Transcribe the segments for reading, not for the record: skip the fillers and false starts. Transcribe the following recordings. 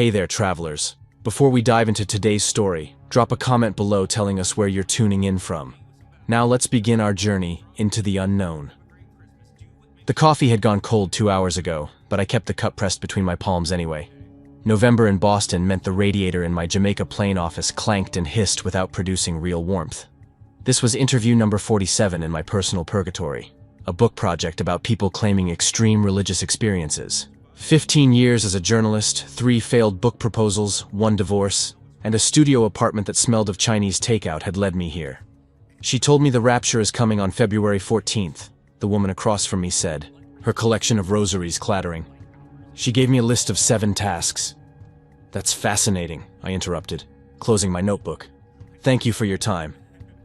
Hey there, travelers. Before we dive into today's story, drop a comment below telling us where you're tuning in from. Now let's begin our journey into the unknown. The coffee had gone cold 2 hours ago, but I kept the cup pressed between my palms anyway. November in Boston meant the radiator in my Jamaica plane office clanked and hissed without producing real warmth. This was interview number 47 in my personal purgatory, a book project about people claiming extreme religious experiences. 15 years as a journalist, 3 failed book proposals, 1 divorce, and a studio apartment that smelled of Chinese takeout had led me here. She told me the rapture is coming on February 14th, the woman across from me said, her collection of rosaries clattering. She gave me a list of 7 tasks. That's fascinating, I interrupted, closing my notebook. Thank you for your time.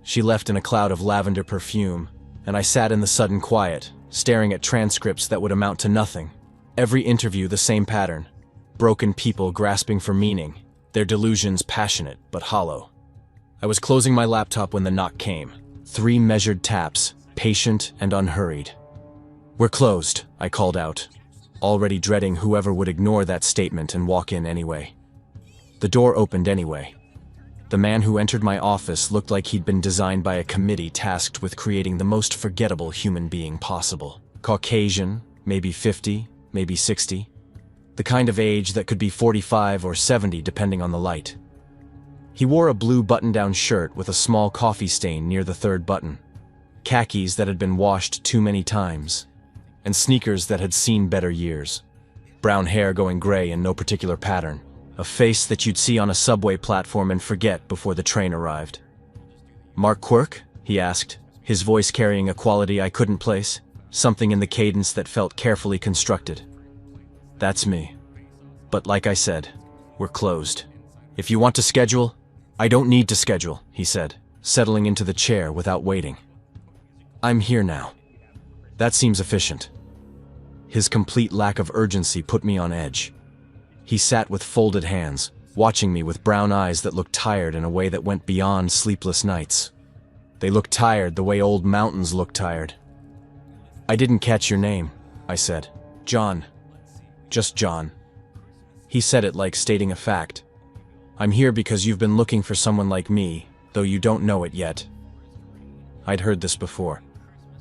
She left in a cloud of lavender perfume, and I sat in the sudden quiet, staring at transcripts that would amount to nothing. Every interview the same pattern. Broken people grasping for meaning, their delusions passionate but hollow. I was closing my laptop when the knock came. 3 measured taps, patient and unhurried. "We're closed," I called out, already dreading whoever would ignore that statement and walk in anyway. The door opened anyway. The man who entered my office looked like he'd been designed by a committee tasked with creating the most forgettable human being possible. Caucasian, maybe 50, maybe 60. The kind of age that could be 45 or 70 depending on the light. He wore a blue button-down shirt with a small coffee stain near the 3rd button, khakis that had been washed too many times, and sneakers that had seen better years. Brown hair going gray in no particular pattern. A face that you'd see on a subway platform and forget before the train arrived. "Mark Quirk?" he asked, his voice carrying a quality I couldn't place, something in the cadence that felt carefully constructed. "That's me. But like I said, we're closed. If you want to schedule..." "I don't need to schedule," he said, settling into the chair without waiting. "I'm here now." That seems efficient. His complete lack of urgency put me on edge. He sat with folded hands, watching me with brown eyes that looked tired in a way that went beyond sleepless nights. They looked tired the way old mountains look tired. "I didn't catch your name," I said. "John. Just John." He said it like stating a fact. "I'm here because you've been looking for someone like me, though you don't know it yet." I'd heard this before.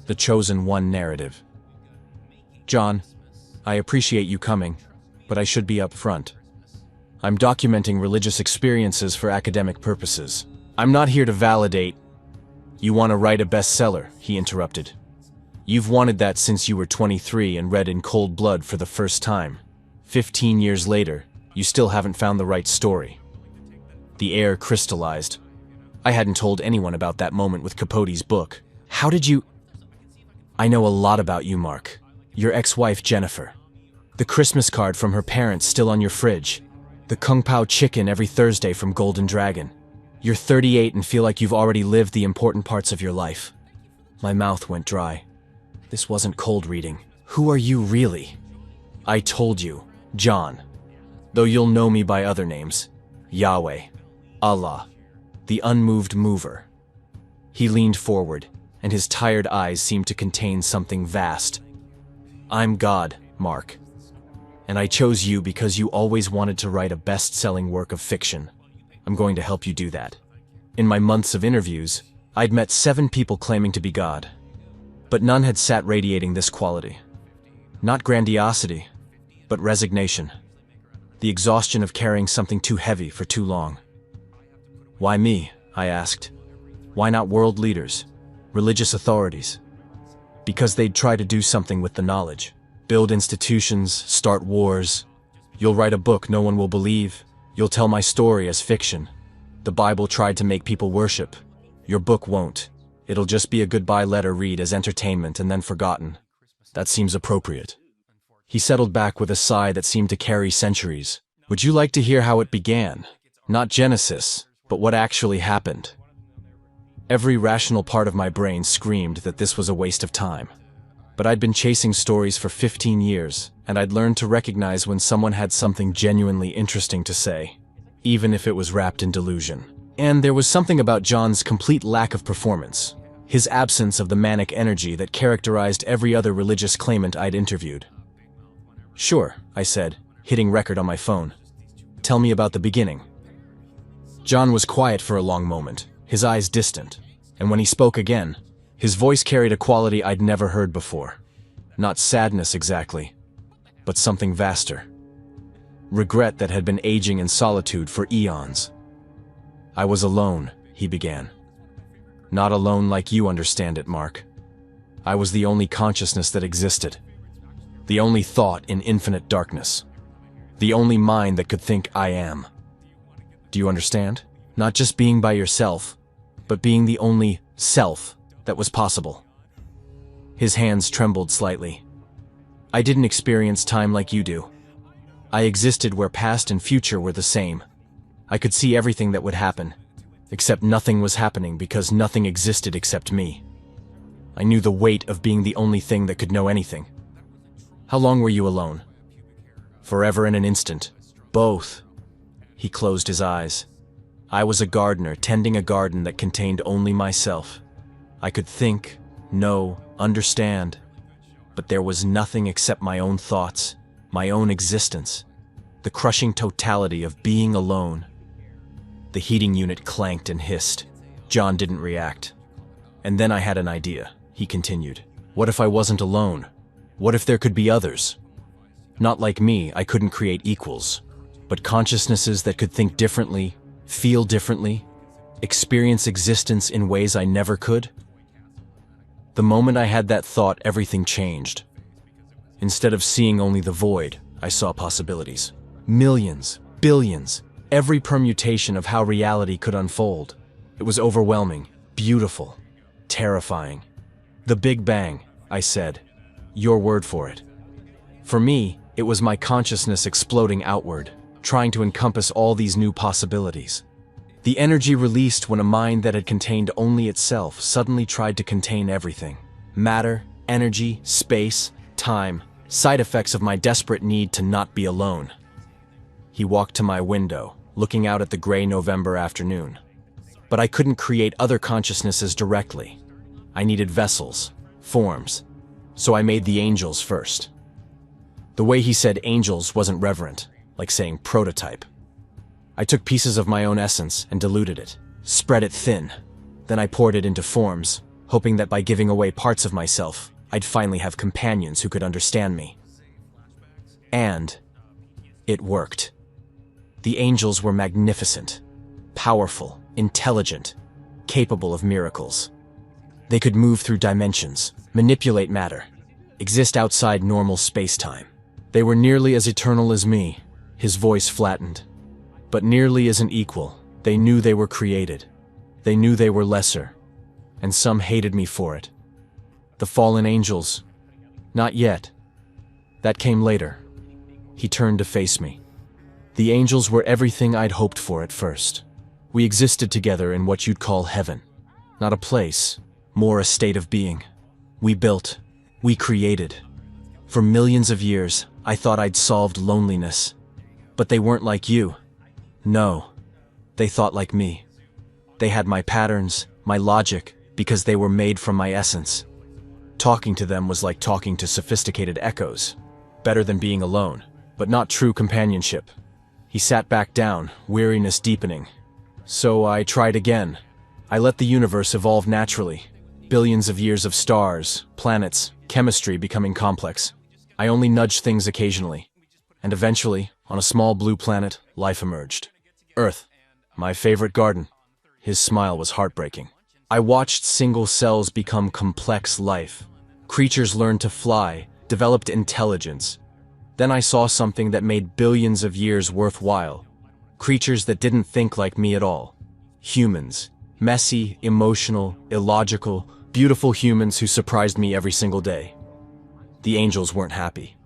The chosen one narrative. "John, I appreciate you coming, but I should be up front. I'm documenting religious experiences for academic purposes. I'm not here to validate..." "You want to write a bestseller," he interrupted. "You've wanted that since you were 23 and read in cold blood for the first time. 15 years later, you still haven't found the right story." The air crystallized. I hadn't told anyone about that moment with Capote's book. "How did you..." "I know a lot about you, Mark. Your ex-wife, Jennifer. The Christmas card from her parents still on your fridge. The Kung Pao chicken every Thursday from Golden Dragon. You're 38 and feel like you've already lived the important parts of your life." My mouth went dry. This wasn't cold reading. "Who are you really?" "I told you, John. Though you'll know me by other names. Yahweh. Allah. The unmoved mover." He leaned forward, and his tired eyes seemed to contain something vast. "I'm God, Mark. And I chose you because you always wanted to write a best-selling work of fiction. I'm going to help you do that." In my months of interviews, I'd met 7 people claiming to be God. But none had sat radiating this quality. Not grandiosity, but resignation. The exhaustion of carrying something too heavy for too long. "Why me?" I asked. "Why not world leaders, religious authorities?" Because they'd try to do something with the knowledge. Build institutions, start wars. "You'll write a book no one will believe. You'll tell my story as fiction. The Bible tried to make people worship. Your book won't. It'll just be a goodbye letter read as entertainment and then forgotten." That seems appropriate. He settled back with a sigh that seemed to carry centuries. "Would you like to hear how it began? Not Genesis, but what actually happened?" Every rational part of my brain screamed that this was a waste of time. But I'd been chasing stories for 15 years, and I'd learned to recognize when someone had something genuinely interesting to say, even if it was wrapped in delusion. And there was something about John's complete lack of performance, his absence of the manic energy that characterized every other religious claimant I'd interviewed. "Sure," I said, hitting record on my phone. Tell me about the beginning." John was quiet for a long moment, his eyes distant, and when he spoke again, his voice carried a quality I'd never heard before. Not sadness exactly, but something vaster. Regret that had been aging in solitude for eons. "I was alone," he began. "Not alone like you understand it, Mark. I was the only consciousness that existed. The only thought in infinite darkness. The only mind that could think I am. Do you understand? Not just being by yourself, but being the only self that was possible." His hands trembled slightly. "I didn't experience time like you do. I existed where past and future were the same. I could see everything that would happen, except nothing was happening because nothing existed except me. I knew the weight of being the only thing that could know anything." "How long were you alone?" "Forever in an instant. Both." He closed his eyes. "I was a gardener tending a garden that contained only myself. I could think, know, understand, but there was nothing except my own thoughts, my own existence, the crushing totality of being alone." The heating unit clanked and hissed. John didn't react. "And then I had an idea," he continued. "What if I wasn't alone? What if there could be others? Not like me, I couldn't create equals, but consciousnesses that could think differently, feel differently, experience existence in ways I never could?" The moment I had that thought, everything changed. Instead of seeing only the void, I saw possibilities. Millions, billions, every permutation of how reality could unfold. It was overwhelming, beautiful, terrifying. "The Big Bang," I said. "Your word for it." For me, it was my consciousness exploding outward, trying to encompass all these new possibilities. The energy released when a mind that had contained only itself suddenly tried to contain everything. Matter, energy, space, time, side effects of my desperate need to not be alone. He walked to my window, looking out at the gray November afternoon. But I couldn't create other consciousnesses directly. I needed vessels, forms, so I made the angels first. The way he said angels wasn't reverent, like saying prototype. I took pieces of my own essence and diluted it, spread it thin. Then I poured it into forms, hoping that by giving away parts of myself, I'd finally have companions who could understand me. And it worked. The angels were magnificent, powerful, intelligent, capable of miracles. They could move through dimensions, manipulate matter, exist outside normal space-time. They were nearly as eternal as me. His voice flattened. But nearly as an equal. They knew they were created. They knew they were lesser. And some hated me for it. The fallen angels. Not yet. That came later. He turned to face me. The angels were everything I'd hoped for at first. We existed together in what you'd call heaven. Not a place, more a state of being. We built. We created. For millions of years, I thought I'd solved loneliness. But they weren't like you. No. They thought like me. They had my patterns, my logic, because they were made from my essence. Talking to them was like talking to sophisticated echoes. Better than being alone, but not true companionship. He sat back down, weariness deepening. So I tried again. I let the universe evolve naturally. Billions of years of stars, planets, chemistry becoming complex. I only nudged things occasionally. And eventually, on a small blue planet, life emerged. Earth, my favorite garden. His smile was heartbreaking. I watched single cells become complex life. Creatures learned to fly, developed intelligence. Then I saw something that made billions of years worthwhile. Creatures that didn't think like me at all. Humans. Messy, emotional, illogical, beautiful humans who surprised me every single day. The angels weren't happy.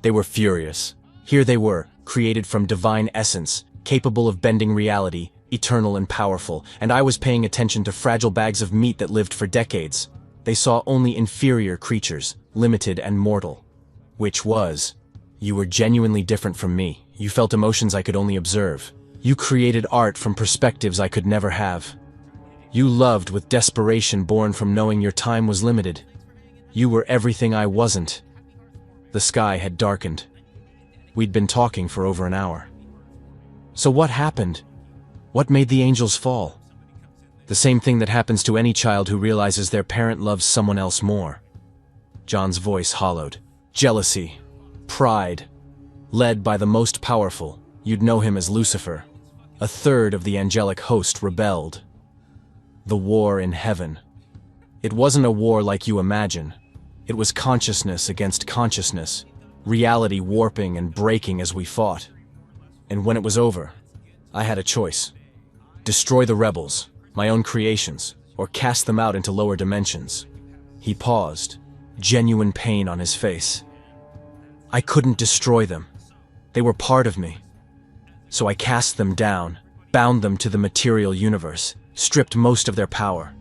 They were furious. Here they were, created from divine essence, capable of bending reality, eternal and powerful, and I was paying attention to fragile bags of meat that lived for decades. They saw only inferior creatures, limited and mortal. Which was, you were genuinely different from me. You felt emotions I could only observe. You created art from perspectives I could never have. You loved with desperation born from knowing your time was limited. You were everything I wasn't. The sky had darkened. We'd been talking for over an hour. So what happened? What made the angels fall? The same thing that happens to any child who realizes their parent loves someone else more. John's voice hollowed. Jealousy. Pride. Led by the most powerful, you'd know him as Lucifer. A third of the angelic host rebelled. The war in heaven. It wasn't a war like you imagine. It was consciousness against consciousness, reality warping and breaking as we fought. And when it was over, I had a choice. Destroy the rebels, my own creations, or cast them out into lower dimensions. He paused, genuine pain on his face. I couldn't destroy them. They were part of me. So I cast them down, bound them to the material universe, stripped most of their power.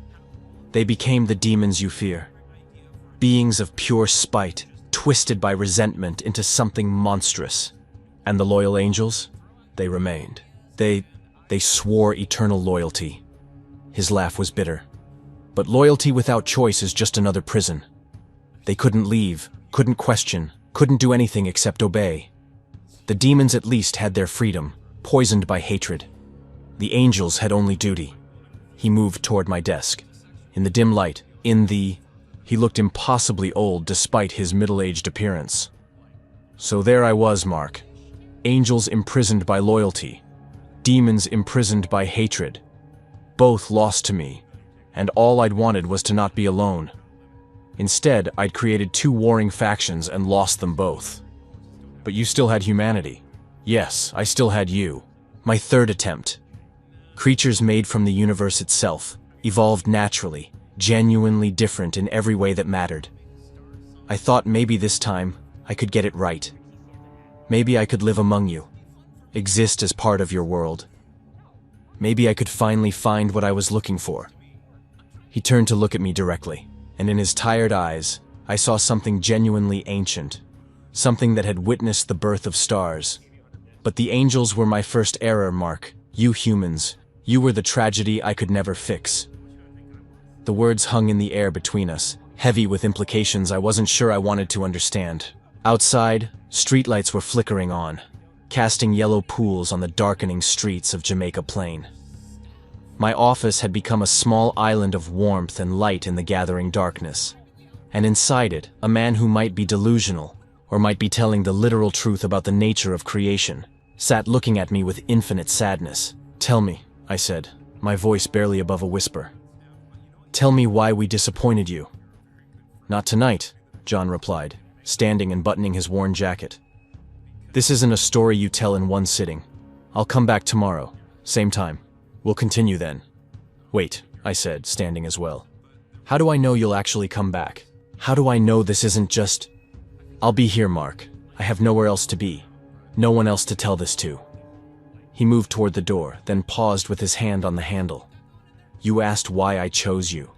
They became the demons you fear. Beings of pure spite, twisted by resentment into something monstrous. And the loyal angels? They remained. They swore eternal loyalty. His laugh was bitter. But loyalty without choice is just another prison. They couldn't leave, couldn't question, couldn't do anything except obey. The demons at least had their freedom, poisoned by hatred. The angels had only duty. He moved toward my desk. In the dim light, he looked impossibly old despite his middle-aged appearance. So there I was, Mark. Angels imprisoned by loyalty. Demons imprisoned by hatred. Both lost to me, and all I'd wanted was to not be alone. Instead, I'd created two warring factions and lost them both. But you still had humanity. Yes, I still had you. My third attempt. Creatures made from the universe itself, evolved naturally, genuinely different in every way that mattered. I thought maybe this time I could get it right. Maybe I could live among you, exist as part of your world. Maybe I could finally find what I was looking for. He turned to look at me directly, and in his tired eyes, I saw something genuinely ancient, something that had witnessed the birth of stars. But the angels were my first error, Mark. You humans, you were the tragedy I could never fix. The words hung in the air between us, heavy with implications I wasn't sure I wanted to understand. Outside, streetlights were flickering on, casting yellow pools on the darkening streets of Jamaica Plain. My office had become a small island of warmth and light in the gathering darkness. And inside it, a man who might be delusional, or might be telling the literal truth about the nature of creation, sat looking at me with infinite sadness. Tell me, I said, my voice barely above a whisper. Tell me why we disappointed you. Not tonight, John replied, standing and buttoning his worn jacket. This isn't a story you tell in one sitting. I'll come back tomorrow, same time. We'll continue then. Wait, I said, standing as well. How do I know you'll actually come back? How do I know this isn't just... I'll be here, Mark. I have nowhere else to be. No one else to tell this to. He moved toward the door, then paused with his hand on the handle. You asked why I chose you.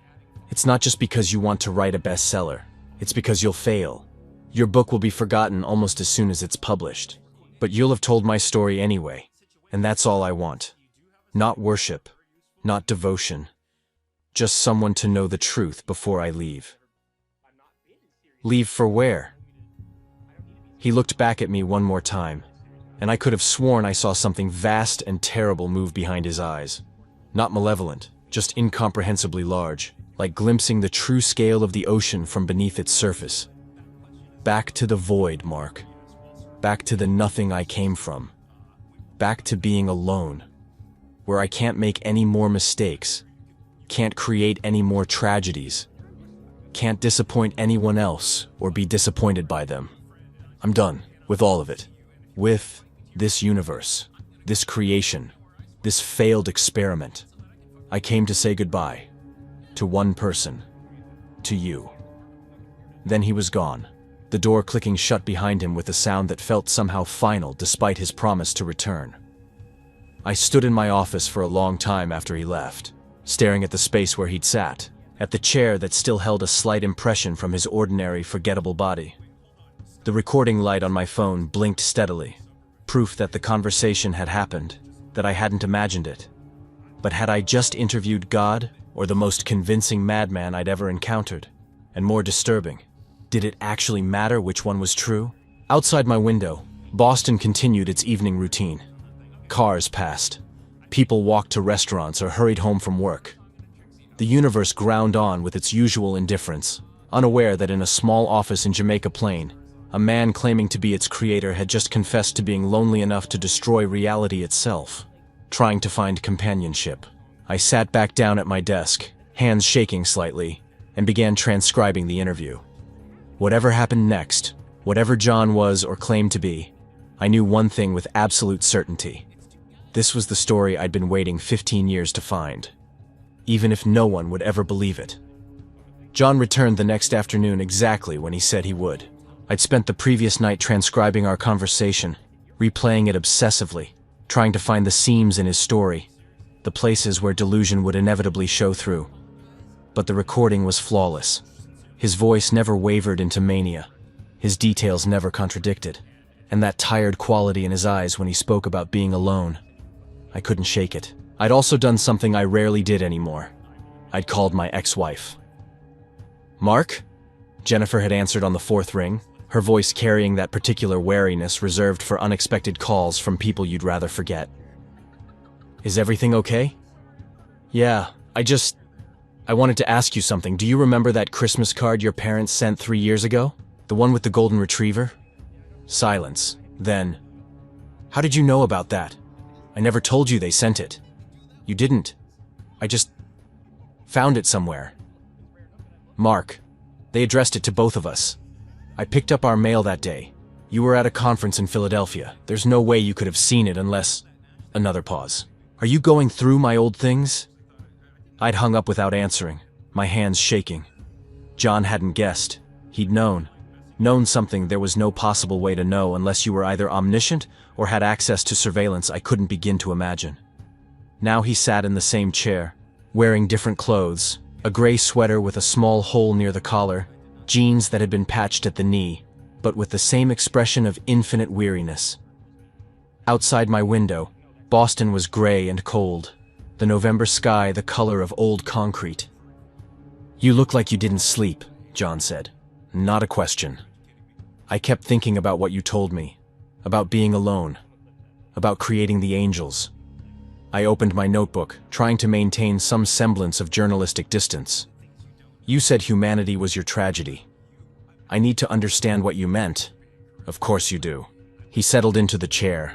It's not just because you want to write a bestseller. It's because you'll fail. Your book will be forgotten almost as soon as it's published. But you'll have told my story anyway, and that's all I want. Not worship, not devotion. Just someone to know the truth before I leave. Leave for where? He looked back at me one more time, and I could have sworn I saw something vast and terrible move behind his eyes. Not malevolent, just incomprehensibly large, like glimpsing the true scale of the ocean from beneath its surface. Back to the void, Mark. Back to the nothing I came from. Back to being alone, where I can't make any more mistakes, can't create any more tragedies, can't disappoint anyone else or be disappointed by them. I'm done with all of it. With this universe, this creation, this failed experiment. I came to say goodbye. To one person. To you. Then he was gone, the door clicking shut behind him with a sound that felt somehow final despite his promise to return. I stood in my office for a long time after he left, staring at the space where he'd sat, at the chair that still held a slight impression from his ordinary, forgettable body. The recording light on my phone blinked steadily, proof that the conversation had happened, that I hadn't imagined it. But had I just interviewed God, or the most convincing madman I'd ever encountered? And more disturbing, did it actually matter which one was true? Outside my window, Boston continued its evening routine. Cars passed. People walked to restaurants or hurried home from work. The universe ground on with its usual indifference, unaware that in a small office in Jamaica Plain, a man claiming to be its creator had just confessed to being lonely enough to destroy reality itself, trying to find companionship. I sat back down at my desk, hands shaking slightly, and began transcribing the interview. Whatever happened next, whatever John was or claimed to be, I knew one thing with absolute certainty. This was the story I'd been waiting 15 years to find, even if no one would ever believe it. John returned the next afternoon exactly when he said he would. I'd spent the previous night transcribing our conversation, replaying it obsessively, trying to find the seams in his story, the places where delusion would inevitably show through. But the recording was flawless. His voice never wavered into mania. His details never contradicted. And that tired quality in his eyes when he spoke about being alone. I couldn't shake it. I'd also done something I rarely did anymore. I'd called my ex-wife. "Mark?" Jennifer had answered on the fourth ring, her voice carrying that particular wariness reserved for unexpected calls from people you'd rather forget. "Is everything okay?" "Yeah, I wanted to ask you something. Do you remember that Christmas card your parents sent 3 years ago? The one with the golden retriever?" Silence. Then, "How did you know about that? I never told you they sent it." "You didn't. I just found it somewhere." "Mark, they addressed it to both of us. I picked up our mail that day. You were at a conference in Philadelphia. There's no way you could have seen it unless..." Another pause. "Are you going through my old things?" I'd hung up without answering, my hands shaking. John hadn't guessed. He'd known something there was no possible way to know unless you were either omniscient or had access to surveillance I couldn't begin to imagine. Now he sat in the same chair, wearing different clothes, a gray sweater with a small hole near the collar, jeans that had been patched at the knee, but with the same expression of infinite weariness. Outside my window, Boston was gray and cold, the November sky the color of old concrete. "You look like you didn't sleep," John said. "Not a question. I kept thinking about what you told me, about being alone, about creating the angels." I opened my notebook, trying to maintain some semblance of journalistic distance. "You said humanity was your tragedy. I need to understand what you meant." "Of course you do." He settled into the chair,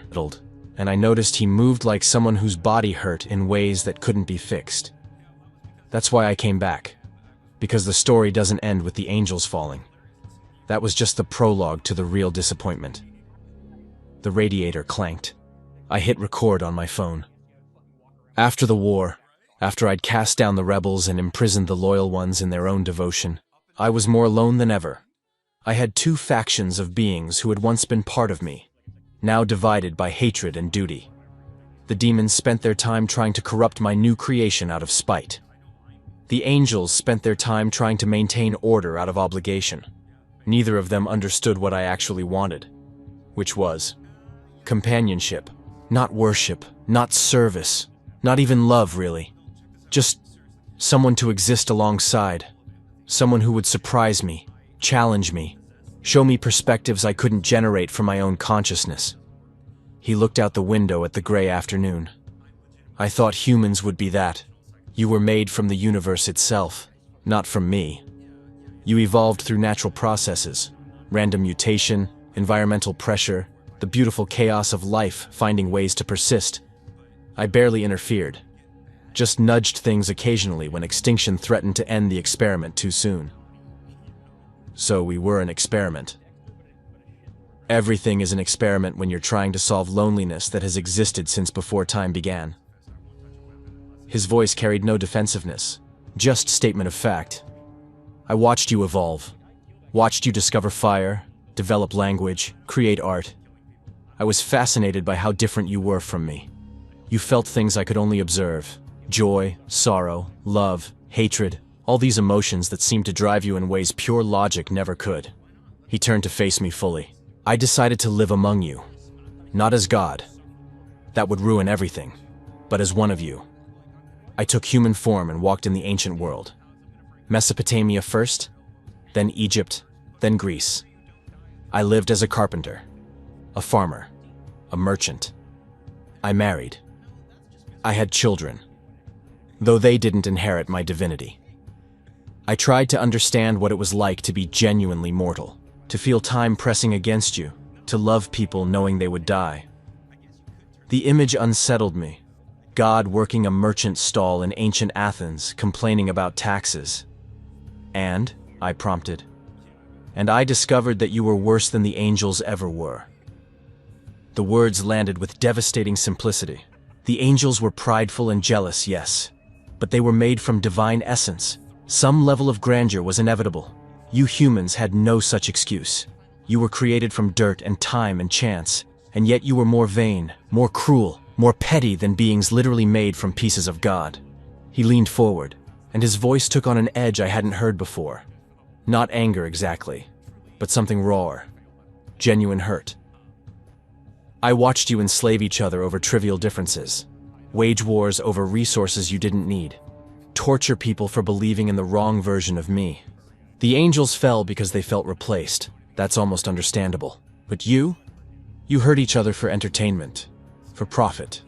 and I noticed he moved like someone whose body hurt in ways that couldn't be fixed. "That's why I came back, because the story doesn't end with the angels falling. That was just the prologue to the real disappointment." The radiator clanked. I hit record on my phone. After the war, after I'd cast down the rebels and imprisoned the loyal ones in their own devotion, I was more alone than ever. I had two factions of beings who had once been part of me, now divided by hatred and duty. The demons spent their time trying to corrupt my new creation out of spite. The angels spent their time trying to maintain order out of obligation. Neither of them understood what I actually wanted, which was companionship, not worship, not service, not even love, really. Just someone to exist alongside, someone who would surprise me, challenge me, show me perspectives I couldn't generate from my own consciousness. He looked out the window at the gray afternoon. "I thought humans would be that. You were made from the universe itself, not from me. You evolved through natural processes, random mutation, environmental pressure, the beautiful chaos of life finding ways to persist. I barely interfered, just nudged things occasionally when extinction threatened to end the experiment too soon." "So we were an experiment." "Everything is an experiment when you're trying to solve loneliness that has existed since before time began." His voice carried no defensiveness, just statement of fact. "I watched you evolve, watched you discover fire, develop language, create art. I was fascinated by how different you were from me. You felt things I could only observe: joy, sorrow, love, hatred, all these emotions that seemed to drive you in ways pure logic never could." He turned to face me fully. "I decided to live among you, not as God. That would ruin everything, but as one of you. I took human form and walked in the ancient world. Mesopotamia first, then Egypt, then Greece. I lived as a carpenter, a farmer, a merchant. I married. I had children, though they didn't inherit my divinity. I tried to understand what it was like to be genuinely mortal, to feel time pressing against you, to love people knowing they would die. The image unsettled me. God working a merchant stall in ancient Athens, complaining about taxes. And, I prompted, and I discovered that you were worse than the angels ever were. The words landed with devastating simplicity. The angels were prideful and jealous, yes, but they were made from divine essence. Some level of grandeur was inevitable. You humans had no such excuse. You were created from dirt and time and chance, and yet you were more vain, more cruel, more petty than beings literally made from pieces of God. He leaned forward, and his voice took on an edge I hadn't heard before. Not anger exactly, but something raw, genuine hurt. I watched you enslave each other over trivial differences, wage wars over resources you didn't need, torture people for believing in the wrong version of me. The angels fell because they felt replaced. That's almost understandable. But you hurt each other for entertainment, for profit,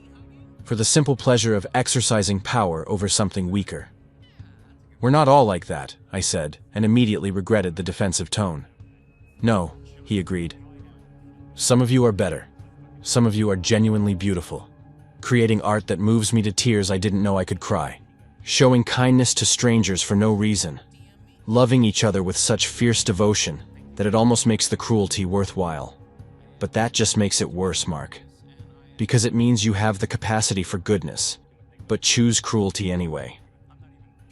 for the simple pleasure of exercising power over something weaker. We're not all like that, I said, and immediately regretted the defensive tone. No, he agreed. Some of you are better. Some of you are genuinely beautiful, creating art that moves me to tears I didn't know I could cry, showing kindness to strangers for no reason, loving each other with such fierce devotion that it almost makes the cruelty worthwhile. But that just makes it worse, Mark. Because it means you have the capacity for goodness, but choose cruelty anyway.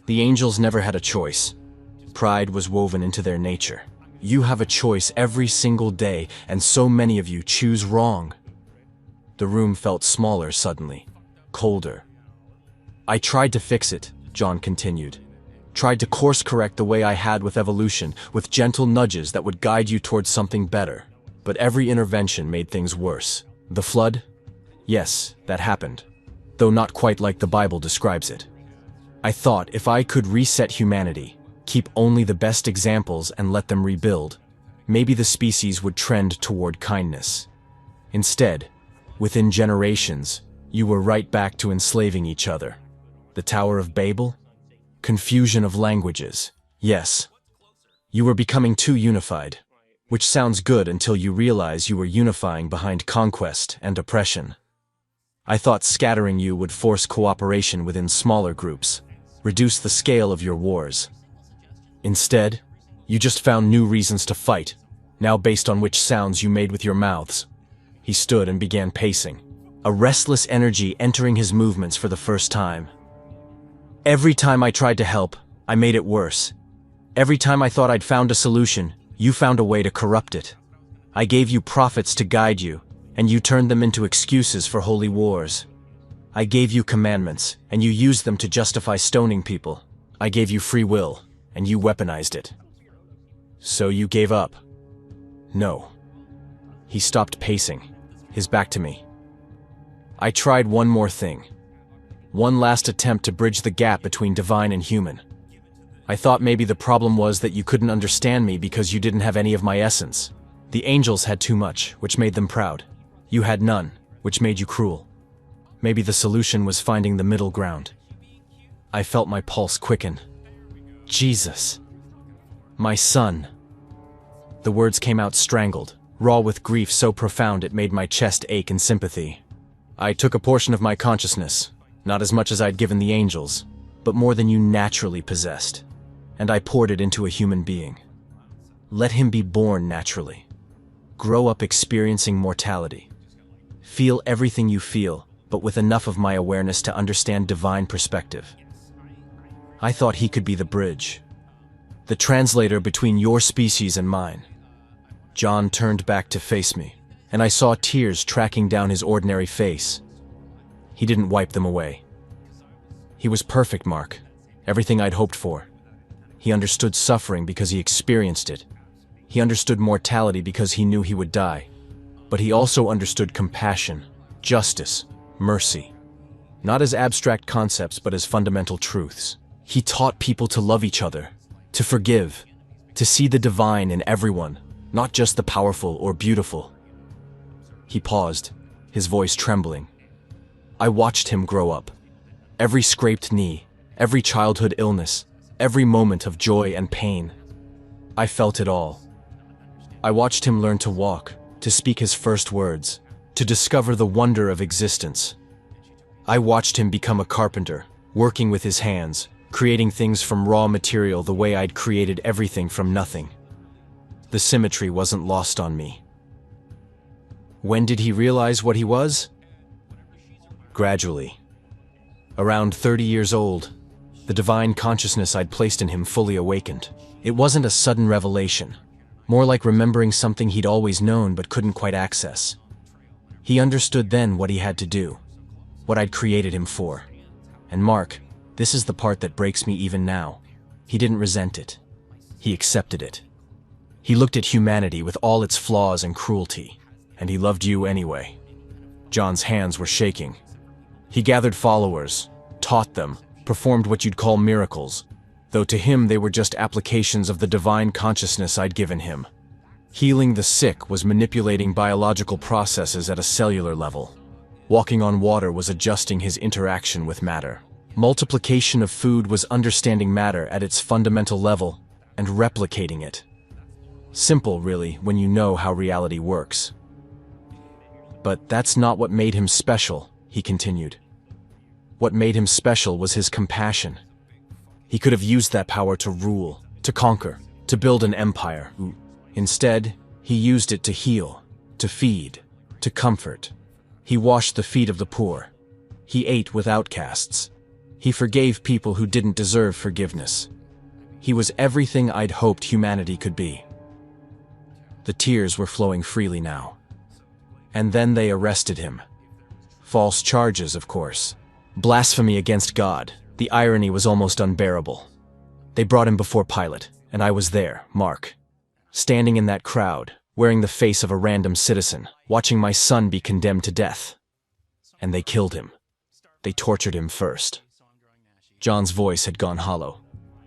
The angels never had a choice. Pride was woven into their nature. You have a choice every single day, and so many of you choose wrong. The room felt smaller suddenly, colder. I tried to fix it, John continued. Tried to course correct the way I had with evolution, with gentle nudges that would guide you towards something better. But every intervention made things worse. The flood? Yes, that happened, though not quite like the Bible describes it. I thought if I could reset humanity, keep only the best examples and let them rebuild, maybe the species would trend toward kindness. Instead, within generations, you were right back to enslaving each other. The Tower of Babel? Confusion of languages. Yes. You were becoming too unified, which sounds good until you realize you were unifying behind conquest and oppression. I thought scattering you would force cooperation within smaller groups, reduce the scale of your wars. Instead, you just found new reasons to fight, now based on which sounds you made with your mouths. He stood and began pacing, a restless energy entering his movements for the first time. Every time I tried to help, I made it worse. Every time I thought I'd found a solution, you found a way to corrupt it. I gave you prophets to guide you, and you turned them into excuses for holy wars. I gave you commandments, and you used them to justify stoning people. I gave you free will, and you weaponized it. So you gave up? No. He stopped pacing, his back to me. I tried one more thing. One last attempt to bridge the gap between divine and human. I thought maybe the problem was that you couldn't understand me because you didn't have any of my essence. The angels had too much, which made them proud. You had none, which made you cruel. Maybe the solution was finding the middle ground. I felt my pulse quicken. Jesus. My son. The words came out strangled, raw with grief so profound it made my chest ache in sympathy. I took a portion of my consciousness, not as much as I'd given the angels, but more than you naturally possessed, and I poured it into a human being. Let him be born naturally. Grow up experiencing mortality. Feel everything you feel, but with enough of my awareness to understand divine perspective. I thought he could be the bridge, the translator between your species and mine. John turned back to face me, and I saw tears tracking down his ordinary face. He didn't wipe them away. He was perfect, Mark, everything I'd hoped for. He understood suffering because he experienced it. He understood mortality because he knew he would die. But he also understood compassion, justice, mercy. Not as abstract concepts, but as fundamental truths. He taught people to love each other, to forgive, to see the divine in everyone, not just the powerful or beautiful. He paused, his voice trembling. I watched him grow up. Every scraped knee, every childhood illness, every moment of joy and pain. I felt it all. I watched him learn to walk, to speak his first words, to discover the wonder of existence. I watched him become a carpenter, working with his hands, creating things from raw material the way I'd created everything from nothing. The symmetry wasn't lost on me. When did he realize what he was? Gradually. Around 30 years old, the divine consciousness I'd placed in him fully awakened. It wasn't a sudden revelation, more like remembering something he'd always known but couldn't quite access. He understood then what he had to do, what I'd created him for. And Mark, this is the part that breaks me even now. He didn't resent it. He accepted it. He looked at humanity with all its flaws and cruelty, and he loved you anyway. John's hands were shaking. He gathered followers, taught them, performed what you'd call miracles, though to him they were just applications of the divine consciousness I'd given him. Healing the sick was manipulating biological processes at a cellular level. Walking on water was adjusting his interaction with matter. Multiplication of food was understanding matter at its fundamental level and replicating it. Simple, really, when you know how reality works. But that's not what made him special, he continued. What made him special was his compassion. He could have used that power to rule, to conquer, to build an empire. Instead, he used it to heal, to feed, to comfort. He washed the feet of the poor. He ate with outcasts. He forgave people who didn't deserve forgiveness. He was everything I'd hoped humanity could be. The tears were flowing freely now. And then they arrested him. False charges, of course. Blasphemy against God. The irony was almost unbearable. They brought him before Pilate, and I was there, Mark. Standing in that crowd, wearing the face of a random citizen, watching my son be condemned to death. And they killed him. They tortured him first. John's voice had gone hollow.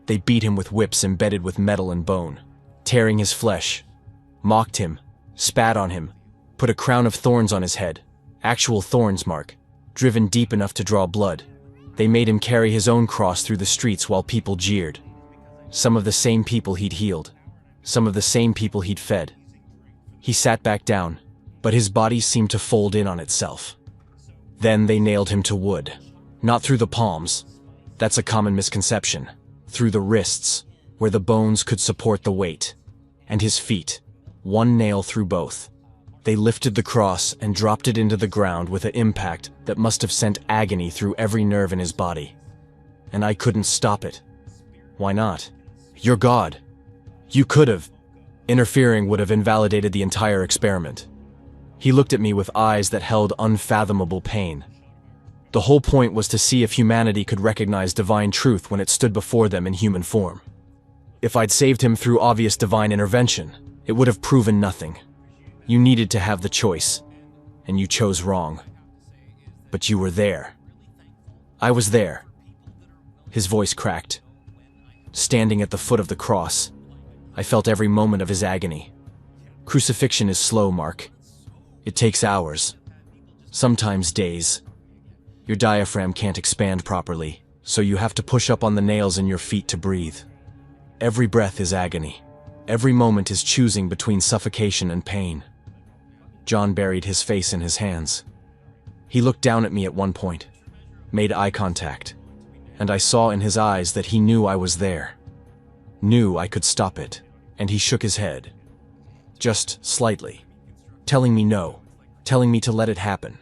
They beat him with whips embedded with metal and bone, tearing his flesh, mocked him, spat on him, put a crown of thorns on his head. Actual thorns, Mark, driven deep enough to draw blood. They made him carry his own cross through the streets while people jeered. Some of the same people he'd healed. Some of the same people he'd fed. He sat back down, but his body seemed to fold in on itself. Then they nailed him to wood. Not through the palms. That's a common misconception. Through the wrists, where the bones could support the weight. And his feet. One nail through both. They lifted the cross and dropped it into the ground with an impact that must have sent agony through every nerve in his body. And I couldn't stop it. Why not? You're God. You could have. Interfering would have invalidated the entire experiment. He looked at me with eyes that held unfathomable pain. The whole point was to see if humanity could recognize divine truth when it stood before them in human form. If I'd saved him through obvious divine intervention, it would have proven nothing. You needed to have the choice, and you chose wrong. But you were there. I was there. His voice cracked. Standing at the foot of the cross, I felt every moment of his agony. Crucifixion is slow, Mark. It takes hours, sometimes days. Your diaphragm can't expand properly, so you have to push up on the nails in your feet to breathe. Every breath is agony. Every moment is choosing between suffocation and pain. John buried his face in his hands. He looked down at me at one point, made eye contact, and I saw in his eyes that he knew I was there. Knew I could stop it, and he shook his head. Just slightly. Telling me no, telling me to let it happen.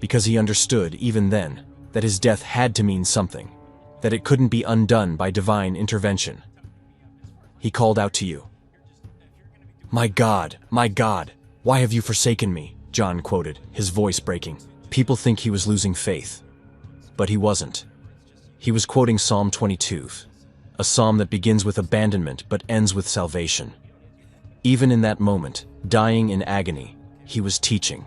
Because he understood, even then, that his death had to mean something, that it couldn't be undone by divine intervention. He called out to you. My God, why have you forsaken me? John quoted, his voice breaking. People think he was losing faith. But he wasn't. He was quoting Psalm 22, a psalm that begins with abandonment but ends with salvation. Even in that moment, dying in agony, he was teaching.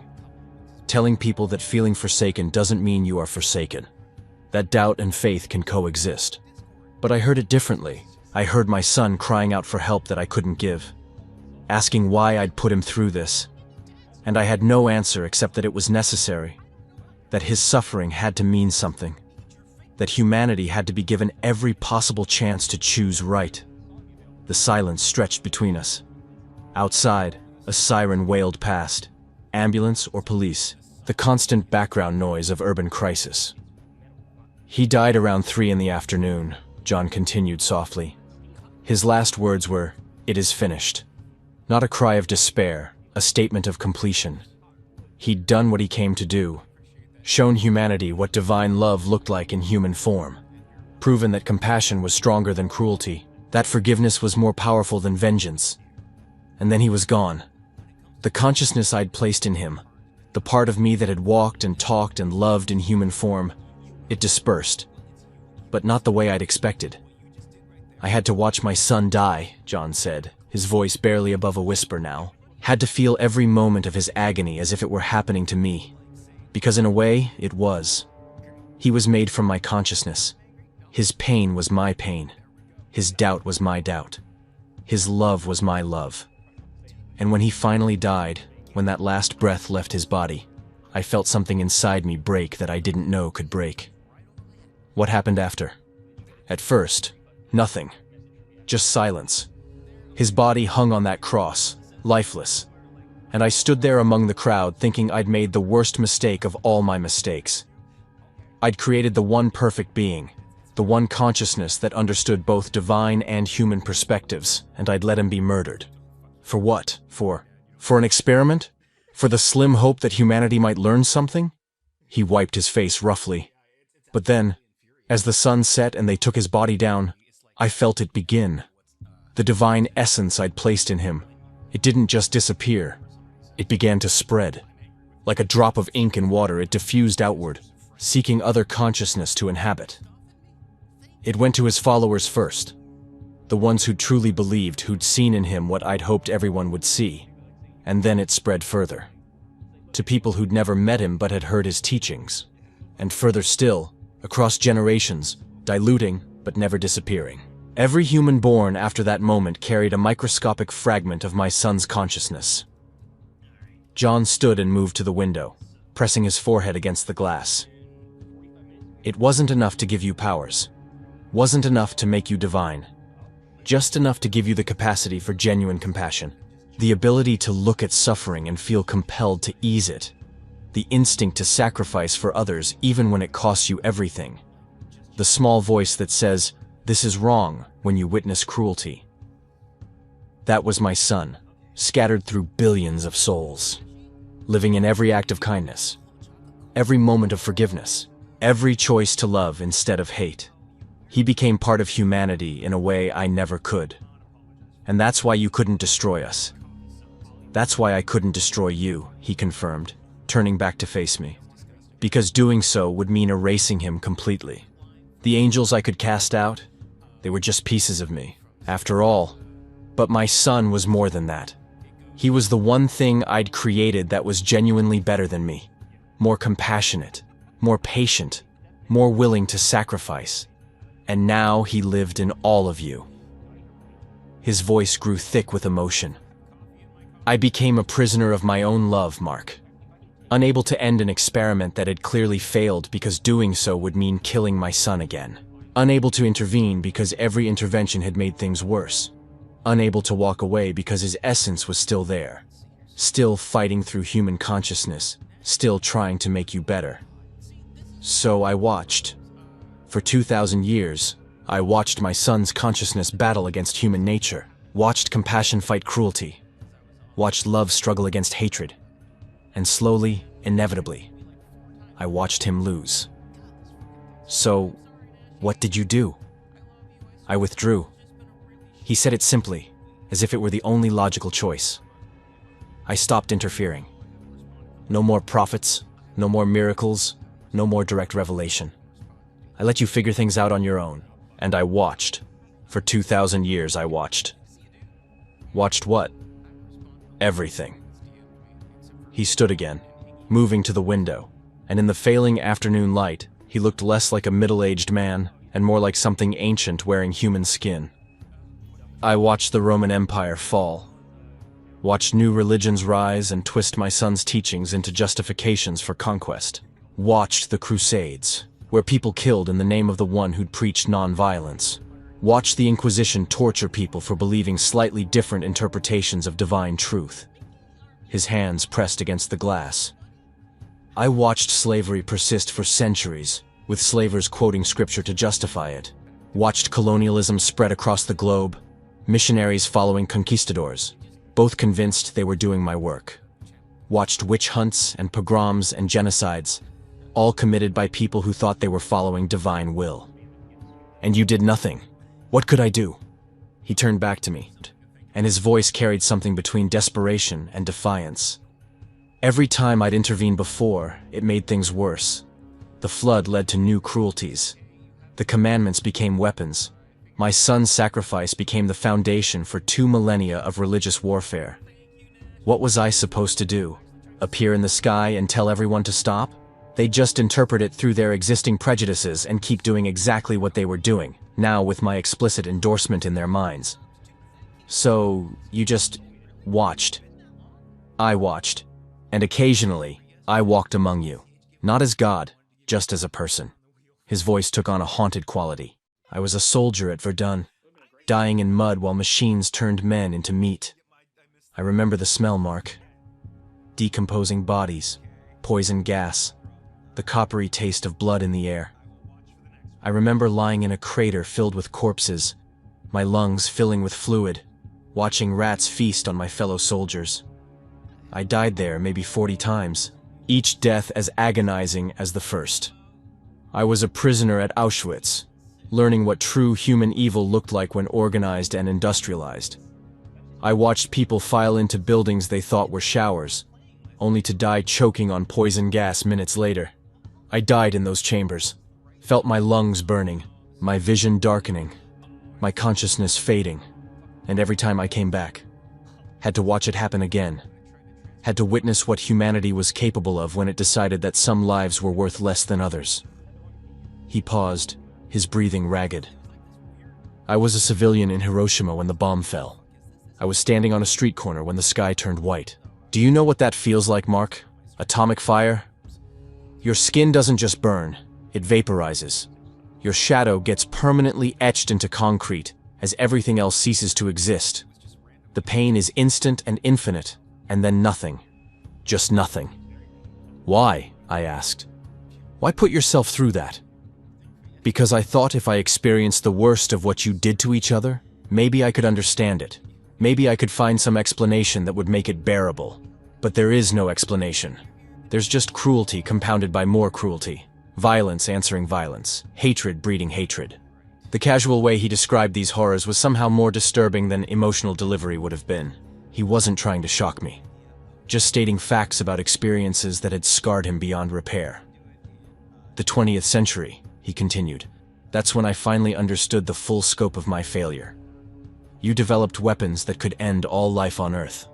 Telling people that feeling forsaken doesn't mean you are forsaken. That doubt and faith can coexist. But I heard it differently. I heard my son crying out for help that I couldn't give, asking why I'd put him through this. And I had no answer except that it was necessary. that his suffering had to mean something, that humanity had to be given every possible chance to choose right. The silence stretched between us. Outside, a siren wailed past. Ambulance or police, the constant background noise of urban crisis. "He died around 3 in the afternoon," John continued softly. His last words were, "It is finished." Not a cry of despair, a statement of completion. He'd done what he came to do, shown humanity what divine love looked like in human form, proven that compassion was stronger than cruelty, that forgiveness was more powerful than vengeance. And then he was gone. The consciousness I'd placed in him, the part of me that had walked and talked and loved in human form, it dispersed. But not the way I'd expected. "I had to watch my son die," John said, his voice barely above a whisper now. "Had to feel every moment of his agony as if it were happening to me. Because in a way, it was. He was made from my consciousness. His pain was my pain. His doubt was my doubt. His love was my love. And when he finally died, when that last breath left his body, I felt something inside me break that I didn't know could break." What happened after? At first, nothing. Just silence. His body hung on that cross, lifeless. And I stood there among the crowd thinking I'd made the worst mistake of all my mistakes. I'd created the one perfect being, the one consciousness that understood both divine and human perspectives, and I'd let him be murdered. For what? For an experiment? For the slim hope that humanity might learn something? He wiped his face roughly. But then, as the sun set and they took his body down, I felt it begin. The divine essence I'd placed in him, it didn't just disappear. It began to spread. Like a drop of ink in water, it diffused outward, seeking other consciousness to inhabit. It went to his followers first, the ones who truly believed, who'd seen in him what I'd hoped everyone would see. And then it spread further, to people who'd never met him but had heard his teachings. And further still, across generations, diluting but never disappearing. Every human born after that moment carried a microscopic fragment of my son's consciousness. John stood and moved to the window, pressing his forehead against the glass. "It wasn't enough to give you powers. Wasn't enough to make you divine. Just enough to give you the capacity for genuine compassion. The ability to look at suffering and feel compelled to ease it. The instinct to sacrifice for others even when it costs you everything. The small voice that says, 'This is wrong,' when you witness cruelty." That was my son, scattered through billions of souls, living in every act of kindness, every moment of forgiveness, every choice to love instead of hate. He became part of humanity in a way I never could. And that's why you couldn't destroy us. That's why I couldn't destroy you, he confirmed, turning back to face me. Because doing so would mean erasing him completely. The angels I could cast out, they were just pieces of me, after all. But my son was more than that. He was the one thing I'd created that was genuinely better than me. More compassionate, more patient, more willing to sacrifice. And now he lived in all of you. His voice grew thick with emotion. I became a prisoner of my own love, Mark. Unable to end an experiment that had clearly failed because doing so would mean killing my son again. Unable to intervene because every intervention had made things worse. Unable to walk away because his essence was still there. Still fighting through human consciousness, still trying to make you better. So I watched. For 2,000 years, I watched my son's consciousness battle against human nature, watched compassion fight cruelty, watched love struggle against hatred, and slowly, inevitably, I watched him lose. So, what did you do? I withdrew. He said it simply, as if it were the only logical choice. I stopped interfering. No more prophets, no more miracles, no more direct revelation. I let you figure things out on your own, and I watched. For 2,000 years I watched. Watched what? Everything. He stood again, moving to the window, and in the failing afternoon light, he looked less like a middle-aged man and more like something ancient wearing human skin. I watched the Roman Empire fall, watched new religions rise and twist my son's teachings into justifications for conquest. Watched the Crusades, where people killed in the name of the one who'd preached non-violence. Watched the Inquisition torture people for believing slightly different interpretations of divine truth. His hands pressed against the glass. I watched slavery persist for centuries, with slavers quoting scripture to justify it. Watched colonialism spread across the globe, missionaries following conquistadors, both convinced they were doing my work. Watched witch hunts and pogroms and genocides, all committed by people who thought they were following divine will. And you did nothing. What could I do? He turned back to me, and his voice carried something between desperation and defiance. Every time I'd intervened before, it made things worse. The flood led to new cruelties. The commandments became weapons. My son's sacrifice became the foundation for 2 millennia of religious warfare. What was I supposed to do? Appear in the sky and tell everyone to stop? They'd just interpret it through their existing prejudices and keep doing exactly what they were doing, now with my explicit endorsement in their minds. So, you just watched. I watched. And occasionally, I walked among you. Not as God, just as a person. His voice took on a haunted quality. I was a soldier at Verdun, dying in mud while machines turned men into meat. I remember the smell, Mark. Decomposing bodies, poison gas, the coppery taste of blood in the air. I remember lying in a crater filled with corpses, my lungs filling with fluid, watching rats feast on my fellow soldiers. I died there maybe 40 times, each death as agonizing as the first. I was a prisoner at Auschwitz, learning what true human evil looked like when organized and industrialized. I watched people file into buildings they thought were showers, only to die choking on poison gas minutes later. I died in those chambers, felt my lungs burning, my vision darkening, my consciousness fading, and every time I came back, had to watch it happen again. Had to witness what humanity was capable of when it decided that some lives were worth less than others. He paused, his breathing ragged. I was a civilian in Hiroshima when the bomb fell. I was standing on a street corner when the sky turned white. Do you know what that feels like, Mark? Atomic fire? Your skin doesn't just burn, it vaporizes. Your shadow gets permanently etched into concrete as everything else ceases to exist. The pain is instant and infinite, and then nothing. Just nothing. Why? I asked. Why put yourself through that? Because I thought if I experienced the worst of what you did to each other, maybe I could understand it. Maybe I could find some explanation that would make it bearable. But there is no explanation. There's just cruelty compounded by more cruelty. Violence answering violence. Hatred breeding hatred. The casual way he described these horrors was somehow more disturbing than emotional delivery would have been. He wasn't trying to shock me. Just stating facts about experiences that had scarred him beyond repair. The 20th century, he continued. That's when I finally understood the full scope of my failure. You developed weapons that could end all life on Earth.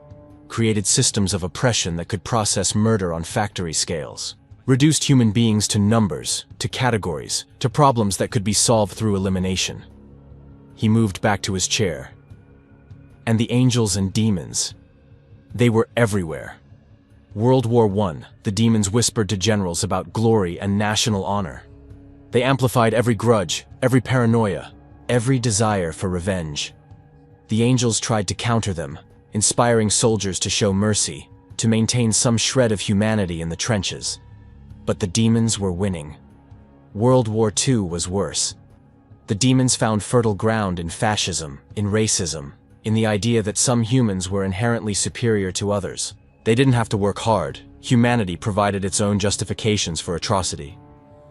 Created systems of oppression that could process murder on factory scales. Reduced human beings to numbers, to categories, to problems that could be solved through elimination. He moved back to his chair. And the angels and demons, they were everywhere. World War I, the demons whispered to generals about glory and national honor. They amplified every grudge, every paranoia, every desire for revenge. The angels tried to counter them, inspiring soldiers to show mercy, to maintain some shred of humanity in the trenches. But the demons were winning. World War II was worse. The demons found fertile ground in fascism, in racism, in the idea that some humans were inherently superior to others. They didn't have to work hard. Humanity provided its own justifications for atrocity.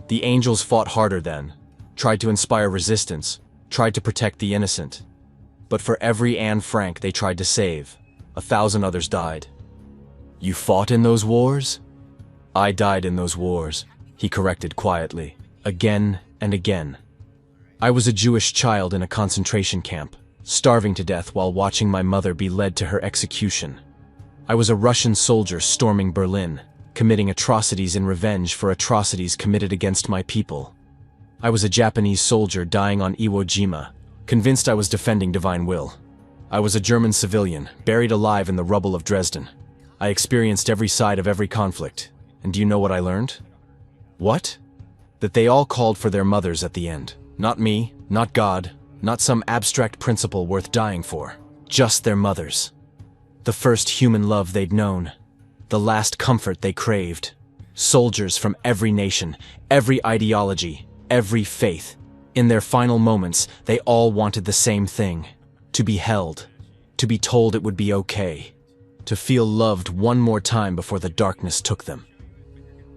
The angels fought harder then, tried to inspire resistance, tried to protect the innocent. But for every Anne Frank they tried to save, 1,000 others died. You fought in those wars? I died in those wars, he corrected quietly, again and again. I was a Jewish child in a concentration camp, starving to death while watching my mother be led to her execution. I was a Russian soldier storming Berlin, committing atrocities in revenge for atrocities committed against my people. I was a Japanese soldier dying on Iwo Jima, convinced I was defending divine will. I was a German civilian, buried alive in the rubble of Dresden. I experienced every side of every conflict, and do you know what I learned? What? That they all called for their mothers at the end. Not me, not God, not some abstract principle worth dying for. Just their mothers. The first human love they'd known. The last comfort they craved. Soldiers from every nation, every ideology, every faith. In their final moments, they all wanted the same thing. To be held. To be told it would be okay. To feel loved one more time before the darkness took them.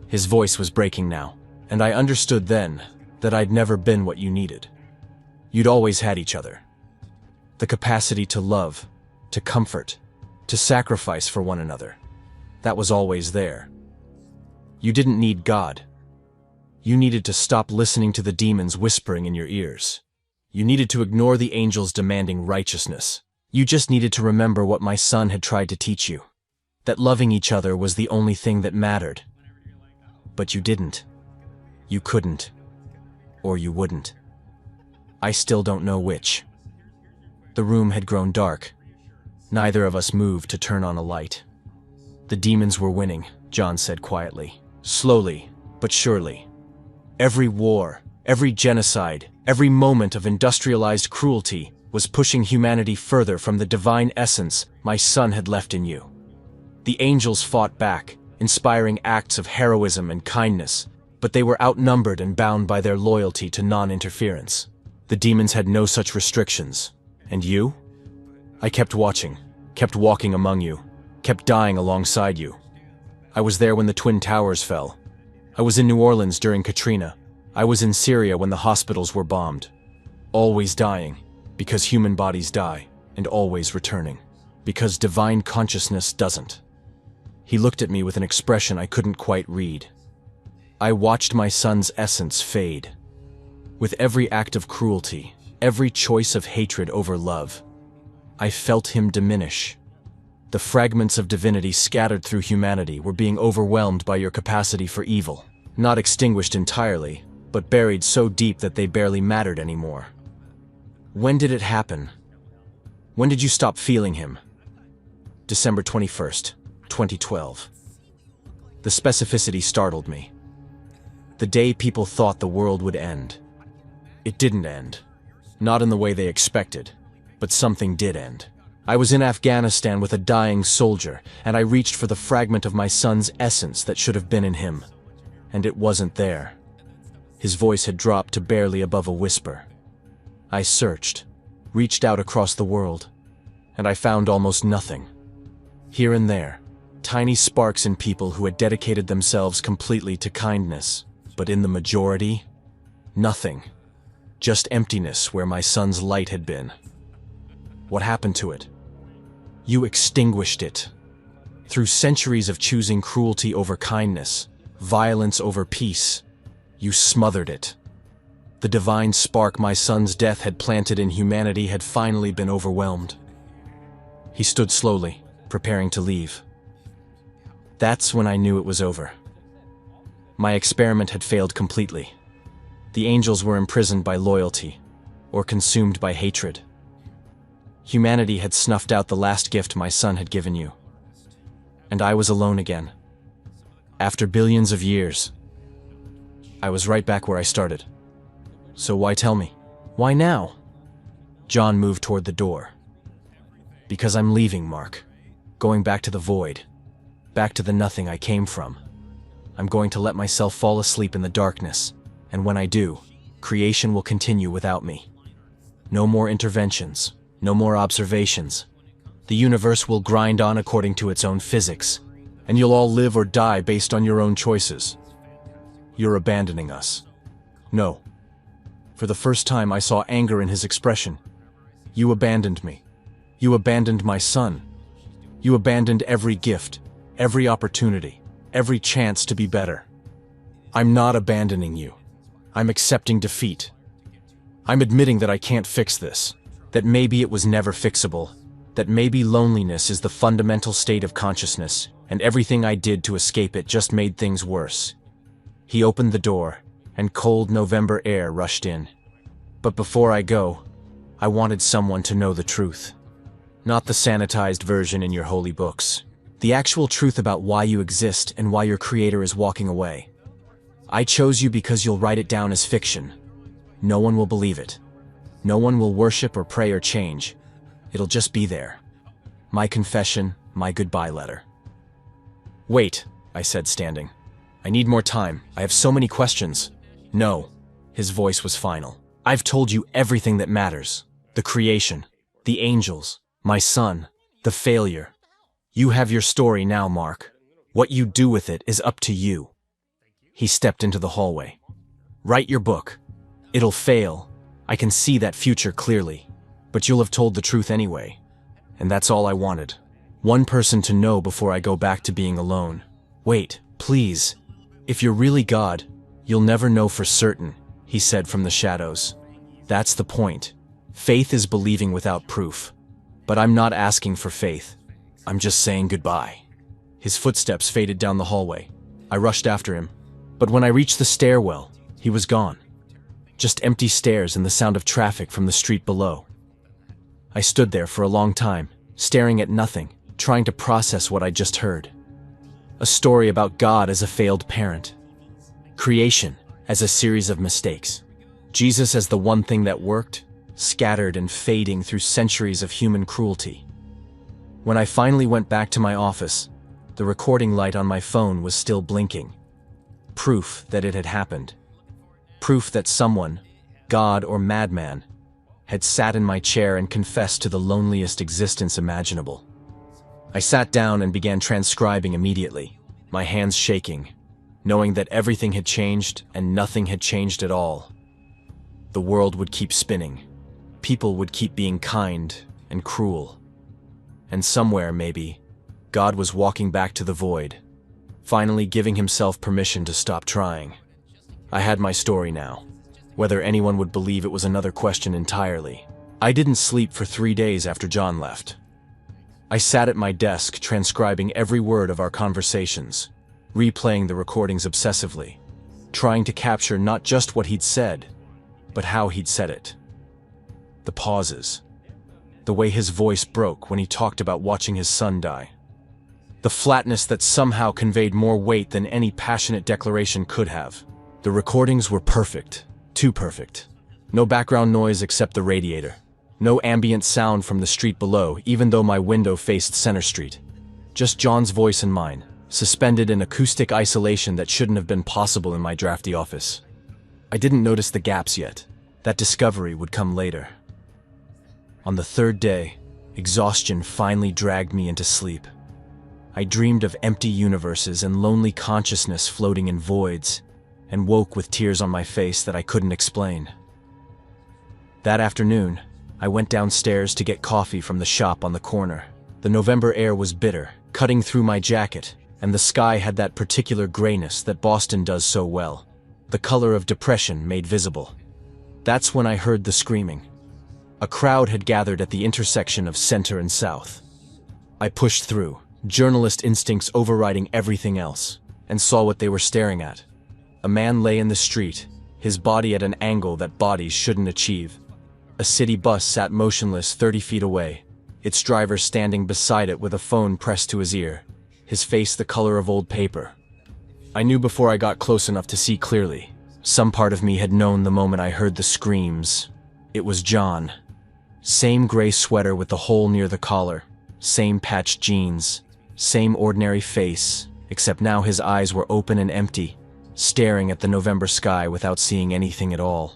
His voice was breaking now, and I understood then that I'd never been what you needed. You'd always had each other. The capacity to love, to comfort, to sacrifice for one another. That was always there. You didn't need God. You needed to stop listening to the demons whispering in your ears. You needed to ignore the angels demanding righteousness. You just needed to remember what my son had tried to teach you. That loving each other was the only thing that mattered. But you didn't. You couldn't. Or you wouldn't. I still don't know which. The room had grown dark. Neither of us moved to turn on a light. The demons were winning, John said quietly. Slowly, but surely. Every war, every genocide, every moment of industrialized cruelty was pushing humanity further from the divine essence my son had left in you. The angels fought back, inspiring acts of heroism and kindness, but they were outnumbered and bound by their loyalty to non-interference. The demons had no such restrictions. And you? I kept watching, kept walking among you, kept dying alongside you. I was there when the Twin Towers fell. I was in New Orleans during Katrina. I was in Syria when the hospitals were bombed. Always dying, because human bodies die, and always returning, because divine consciousness doesn't. He looked at me with an expression I couldn't quite read. I watched my son's essence fade. With every act of cruelty, every choice of hatred over love, I felt him diminish. The fragments of divinity scattered through humanity were being overwhelmed by your capacity for evil. Not extinguished entirely, but buried so deep that they barely mattered anymore. When did it happen? When did you stop feeling him? December 21st, 2012. The specificity startled me. The day people thought the world would end. It didn't end. Not in the way they expected, but something did end. I was in Afghanistan with a dying soldier, and I reached for the fragment of my son's essence that should have been in him. And it wasn't there. His voice had dropped to barely above a whisper. I searched, reached out across the world, and I found almost nothing. Here and there, tiny sparks in people who had dedicated themselves completely to kindness, but in the majority, nothing. Just emptiness where my son's light had been. What happened to it? You extinguished it. Through centuries of choosing cruelty over kindness, violence over peace, you smothered it. The divine spark my son's death had planted in humanity had finally been overwhelmed. He stood slowly, preparing to leave. That's when I knew it was over. My experiment had failed completely. The angels were imprisoned by loyalty, or consumed by hatred. Humanity had snuffed out the last gift my son had given you. And I was alone again. After billions of years, I was right back where I started. So why tell me? Why now? John moved toward the door. Because I'm leaving, Mark. Going back to the void. Back to the nothing I came from. I'm going to let myself fall asleep in the darkness, and when I do, creation will continue without me. No more interventions, no more observations. The universe will grind on according to its own physics, and you'll all live or die based on your own choices. You're abandoning us. No. For the first time, I saw anger in his expression. You abandoned me. You abandoned my son. You abandoned every gift, every opportunity, every chance to be better. I'm not abandoning you. I'm accepting defeat. I'm admitting that I can't fix this, that maybe it was never fixable, that maybe loneliness is the fundamental state of consciousness, and everything I did to escape it just made things worse. He opened the door, and cold November air rushed in. But before I go, I wanted someone to know the truth. Not the sanitized version in your holy books. The actual truth about why you exist and why your creator is walking away. I chose you because you'll write it down as fiction. No one will believe it. No one will worship or pray or change. It'll just be there. My confession, my goodbye letter. Wait, I said, standing. I need more time. I have so many questions. No. His voice was final. I've told you everything that matters. The creation, the angels, my son, the failure. You have your story now, Mark. What you do with it is up to you. He stepped into the hallway. Write your book. It'll fail. I can see that future clearly. But you'll have told the truth anyway. And that's all I wanted. One person to know before I go back to being alone. Wait, please. If you're really God, you'll never know for certain, he said from the shadows. That's the point. Faith is believing without proof. But I'm not asking for faith. I'm just saying goodbye. His footsteps faded down the hallway. I rushed after him. But when I reached the stairwell, he was gone. Just empty stairs and the sound of traffic from the street below. I stood there for a long time, staring at nothing, trying to process what I just heard. A story about God as a failed parent. Creation as a series of mistakes. Jesus as the one thing that worked, scattered and fading through centuries of human cruelty. When I finally went back to my office, the recording light on my phone was still blinking. Proof that it had happened. Proof that someone, God or madman, had sat in my chair and confessed to the loneliest existence imaginable. I sat down and began transcribing immediately, my hands shaking, knowing that everything had changed and nothing had changed at all. The world would keep spinning. People would keep being kind and cruel. And somewhere, maybe, God was walking back to the void, finally giving himself permission to stop trying. I had my story now. Whether anyone would believe it was another question entirely. I didn't sleep for 3 days after John left. I sat at my desk transcribing every word of our conversations, replaying the recordings obsessively, trying to capture not just what he'd said, but how he'd said it. The pauses. The way his voice broke when he talked about watching his son die. The flatness that somehow conveyed more weight than any passionate declaration could have. The recordings were perfect. Too perfect. No background noise except the radiator. No ambient sound from the street below, even though my window faced Center Street. Just John's voice and mine, suspended in acoustic isolation that shouldn't have been possible in my drafty office. I didn't notice the gaps yet. That discovery would come later. On the third day, exhaustion finally dragged me into sleep. I dreamed of empty universes and lonely consciousness floating in voids, and woke with tears on my face that I couldn't explain. That afternoon, I went downstairs to get coffee from the shop on the corner. The November air was bitter, cutting through my jacket, and the sky had that particular grayness that Boston does so well, the color of depression made visible. That's when I heard the screaming. A crowd had gathered at the intersection of Center and South. I pushed through, journalist instincts overriding everything else, and saw what they were staring at. A man lay in the street, his body at an angle that bodies shouldn't achieve. A city bus sat motionless 30 feet away, its driver standing beside it with a phone pressed to his ear, his face the color of old paper. I knew before I got close enough to see clearly. Some part of me had known the moment I heard the screams. It was John. Same gray sweater with the hole near the collar, same patched jeans, same ordinary face, except now his eyes were open and empty, staring at the November sky without seeing anything at all.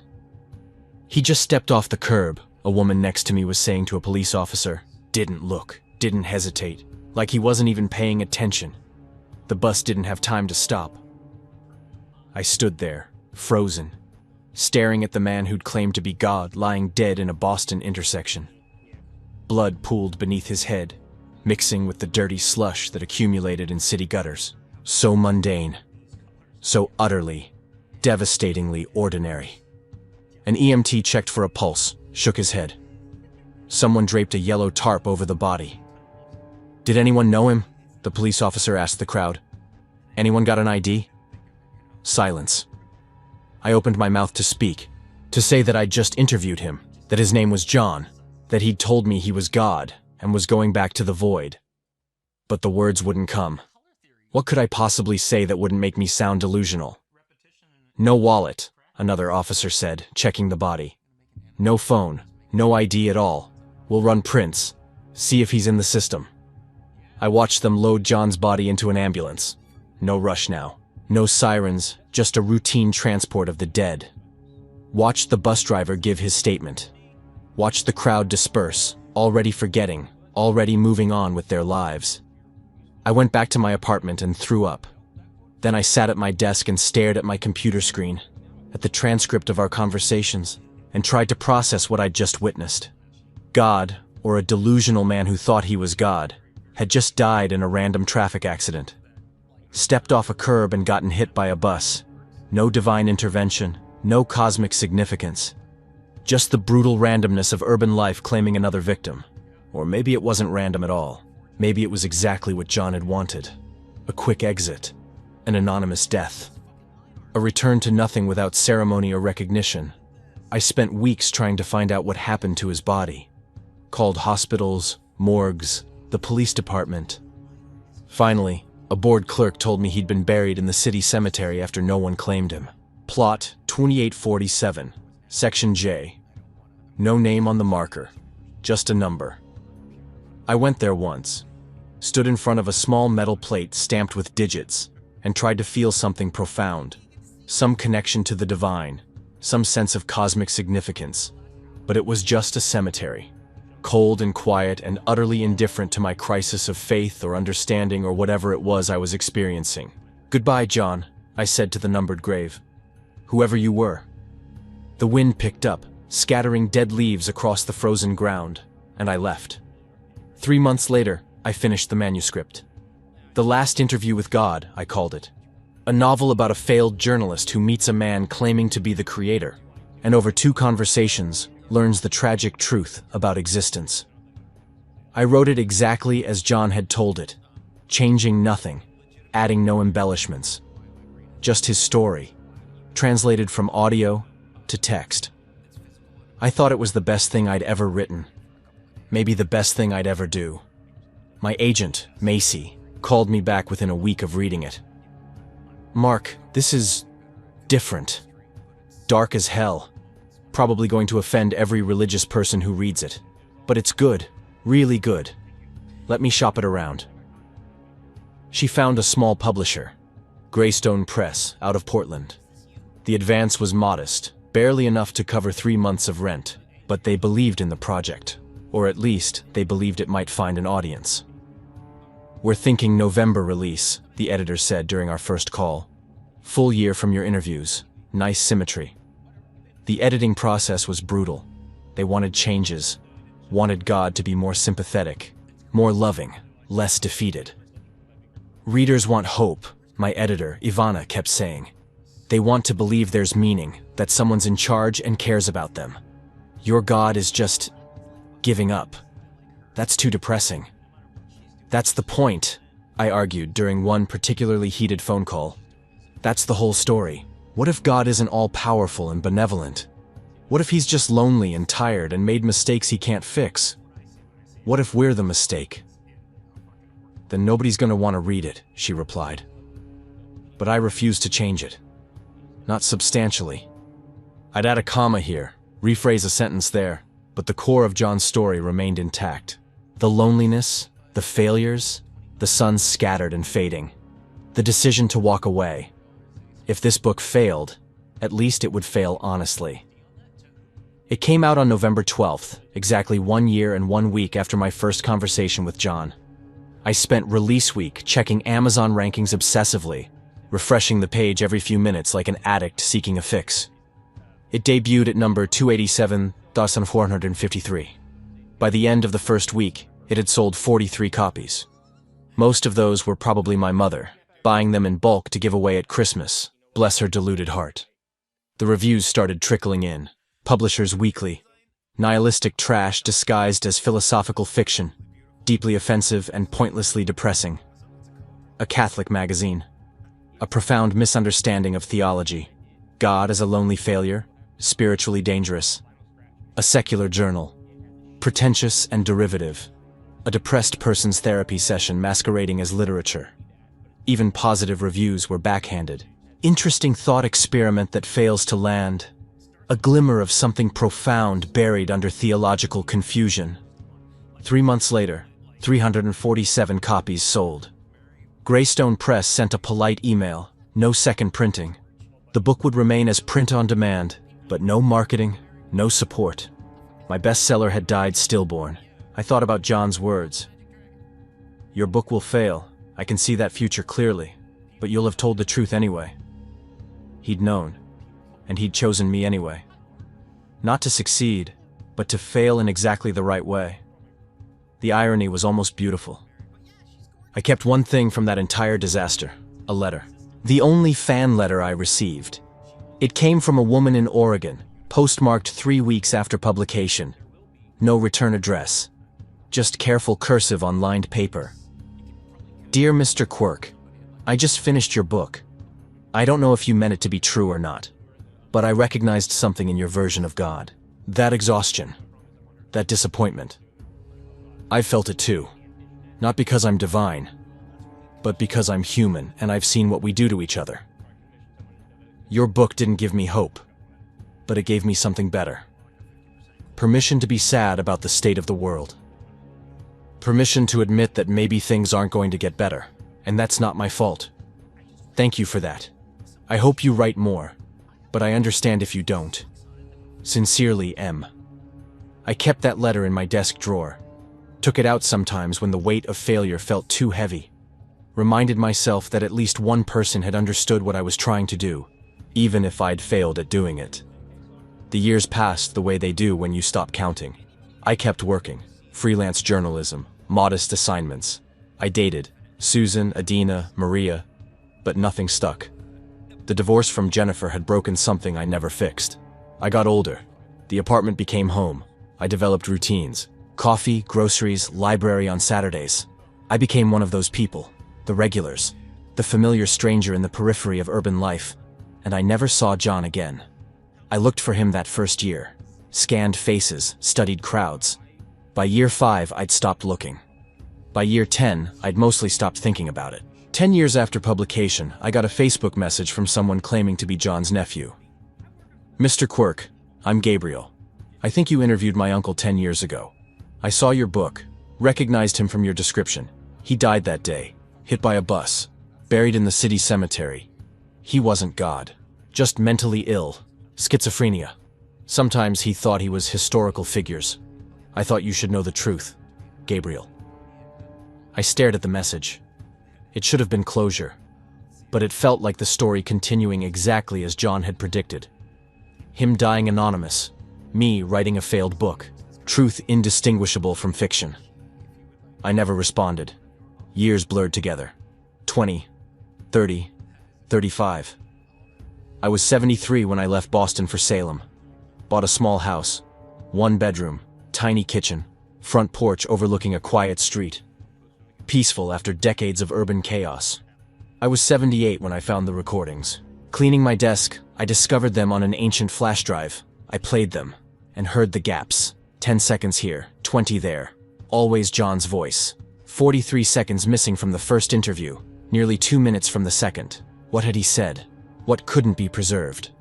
He just stepped off the curb, a woman next to me was saying to a police officer. Didn't look, didn't hesitate, like he wasn't even paying attention. The bus didn't have time to stop. I stood there, frozen, staring at the man who'd claimed to be God lying dead in a Boston intersection. Blood pooled beneath his head, mixing with the dirty slush that accumulated in city gutters. So mundane. So utterly, devastatingly ordinary. An EMT checked for a pulse, shook his head. Someone draped a yellow tarp over the body. Did anyone know him? The police officer asked the crowd. Anyone got an ID? Silence. I opened my mouth to speak, to say that I'd just interviewed him, that his name was John, that he'd told me he was God and was going back to the void. But the words wouldn't come. What could I possibly say that wouldn't make me sound delusional? No wallet, another officer said, checking the body. No phone, no ID at all. We'll run prints, see if he's in the system. I watched them load John's body into an ambulance. No rush now. No sirens, just a routine transport of the dead. Watched the bus driver give his statement. Watched the crowd disperse, already forgetting, already moving on with their lives. I went back to my apartment and threw up. Then I sat at my desk and stared at my computer screen, at the transcript of our conversations, and tried to process what I'd just witnessed. God, or a delusional man who thought he was God, had just died in a random traffic accident. Stepped off a curb and gotten hit by a bus. No divine intervention, no cosmic significance. Just the brutal randomness of urban life claiming another victim. Or maybe it wasn't random at all. Maybe it was exactly what John had wanted. A quick exit. An anonymous death. A return to nothing without ceremony or recognition. I spent weeks trying to find out what happened to his body. Called hospitals, morgues, the police department. Finally, a board clerk told me he'd been buried in the city cemetery after no one claimed him. Plot 2847, Section J. No name on the marker, just a number. I went there once, stood in front of a small metal plate stamped with digits, and tried to feel something profound, some connection to the divine, some sense of cosmic significance. But it was just a cemetery. Cold and quiet and utterly indifferent to my crisis of faith or understanding or whatever it was I was experiencing. "Goodbye, John," I said to the numbered grave. "Whoever you were." The wind picked up, scattering dead leaves across the frozen ground, and I left. 3 months later, I finished the manuscript. The Last Interview with God, I called it. A novel about a failed journalist who meets a man claiming to be the creator, and over 2 conversations, learns the tragic truth about existence. I wrote it exactly as John had told it, changing nothing, adding no embellishments. Just his story, translated from audio to text. I thought it was the best thing I'd ever written. Maybe the best thing I'd ever do. My agent, Macy, called me back within a week of reading it. "Mark, this is different. Dark as hell. Probably going to offend every religious person who reads it. But it's good, really good. Let me shop it around." She found a small publisher, Greystone Press, out of Portland. The advance was modest, barely enough to cover 3 months of rent, but they believed in the project, or at least they believed it might find an audience. "We're thinking November release," the editor said during our first call. "Full year from your interviews. Nice symmetry." The editing process was brutal. They wanted changes, wanted God to be more sympathetic, more loving, less defeated. "Readers want hope," my editor, Ivana, kept saying. "They want to believe there's meaning, that someone's in charge and cares about them. Your God is just giving up. That's too depressing." "That's the point," I argued during one particularly heated phone call. "That's the whole story. What if God isn't all-powerful and benevolent? What if he's just lonely and tired and made mistakes he can't fix? What if we're the mistake?" "Then nobody's going to want to read it," she replied. But I refused to change it. Not substantially. I'd add a comma here, rephrase a sentence there, but the core of John's story remained intact. The loneliness, the failures, the sun scattered and fading. The decision to walk away. If this book failed, at least it would fail honestly. It came out on November 12th, exactly 1 year and 1 week after my first conversation with John. I spent release week checking Amazon rankings obsessively, refreshing the page every few minutes like an addict seeking a fix. It debuted at number 287,453. By the end of the first week, it had sold 43 copies. Most of those were probably my mother, buying them in bulk to give away at Christmas, bless her deluded heart. The reviews started trickling in. Publishers Weekly. Nihilistic trash disguised as philosophical fiction, deeply offensive and pointlessly depressing. A Catholic magazine. A profound misunderstanding of theology. God as a lonely failure, spiritually dangerous. A secular journal. Pretentious and derivative. A depressed person's therapy session masquerading as literature. Even positive reviews were backhanded, Interesting thought experiment that fails to land. A glimmer of something profound buried under theological confusion. 3 months later, 347 copies sold. Greystone Press sent a polite email, no second printing. The book would remain as print on demand, but no marketing, no support. My bestseller had died stillborn. I thought about John's words. Your book will fail. I can see that future clearly, but you'll have told the truth anyway. He'd known, and he'd chosen me anyway. Not to succeed, but to fail in exactly the right way. The irony was almost beautiful. I kept one thing from that entire disaster, a letter. The only fan letter I received. It came from a woman in Oregon, postmarked 3 weeks after publication. No return address. Just careful cursive on lined paper. Dear Mr. Quirk, I just finished your book. I don't know if you meant it to be true or not, but I recognized something in your version of God. That exhaustion. That disappointment. I've felt it too. Not because I'm divine, but because I'm human and I've seen what we do to each other. Your book didn't give me hope, but it gave me something better. Permission to be sad about the state of the world. Permission to admit that maybe things aren't going to get better, and that's not my fault. Thank you for that. I hope you write more, but I understand if you don't. Sincerely, M. I kept that letter in my desk drawer. Took it out sometimes when the weight of failure felt too heavy. Reminded myself that at least one person had understood what I was trying to do, even if I'd failed at doing it. The years passed the way they do when you stop counting. I kept working. Freelance journalism, modest assignments. I dated Susan, Adina, Maria, but nothing stuck. The divorce from Jennifer had broken something I never fixed. I got older. The apartment became home. I developed routines. Coffee, groceries, library on Saturdays. I became one of those people, the regulars, the familiar stranger in the periphery of urban life, and I never saw John again. I looked for him that first year, scanned faces, studied crowds. By year 5, I'd stopped looking. By year 10, I'd mostly stopped thinking about it. 10 years after publication, I got a Facebook message from someone claiming to be John's nephew. Mr. Quirk, I'm Gabriel. I think you interviewed my uncle 10 years ago. I saw your book, recognized him from your description. He died that day, hit by a bus, buried in the city cemetery. He wasn't God, just mentally ill, schizophrenia. Sometimes he thought he was historical figures. I thought you should know the truth, Gabriel. I stared at the message. It should have been closure, but it felt like the story continuing exactly as John had predicted. Him dying anonymous, me writing a failed book. Truth indistinguishable from fiction. I never responded. Years blurred together. 20, 30, 35. I was 73 when I left Boston for Salem. Bought a small house. 1 bedroom, tiny kitchen, front porch overlooking a quiet street. Peaceful after decades of urban chaos. I was 78 when I found the recordings. Cleaning my desk, I discovered them on an ancient flash drive. I played them and heard the gaps. 10 seconds here, 20 there. Always John's voice. 43 seconds missing from the first interview, nearly 2 minutes from the second. What had he said? What couldn't be preserved?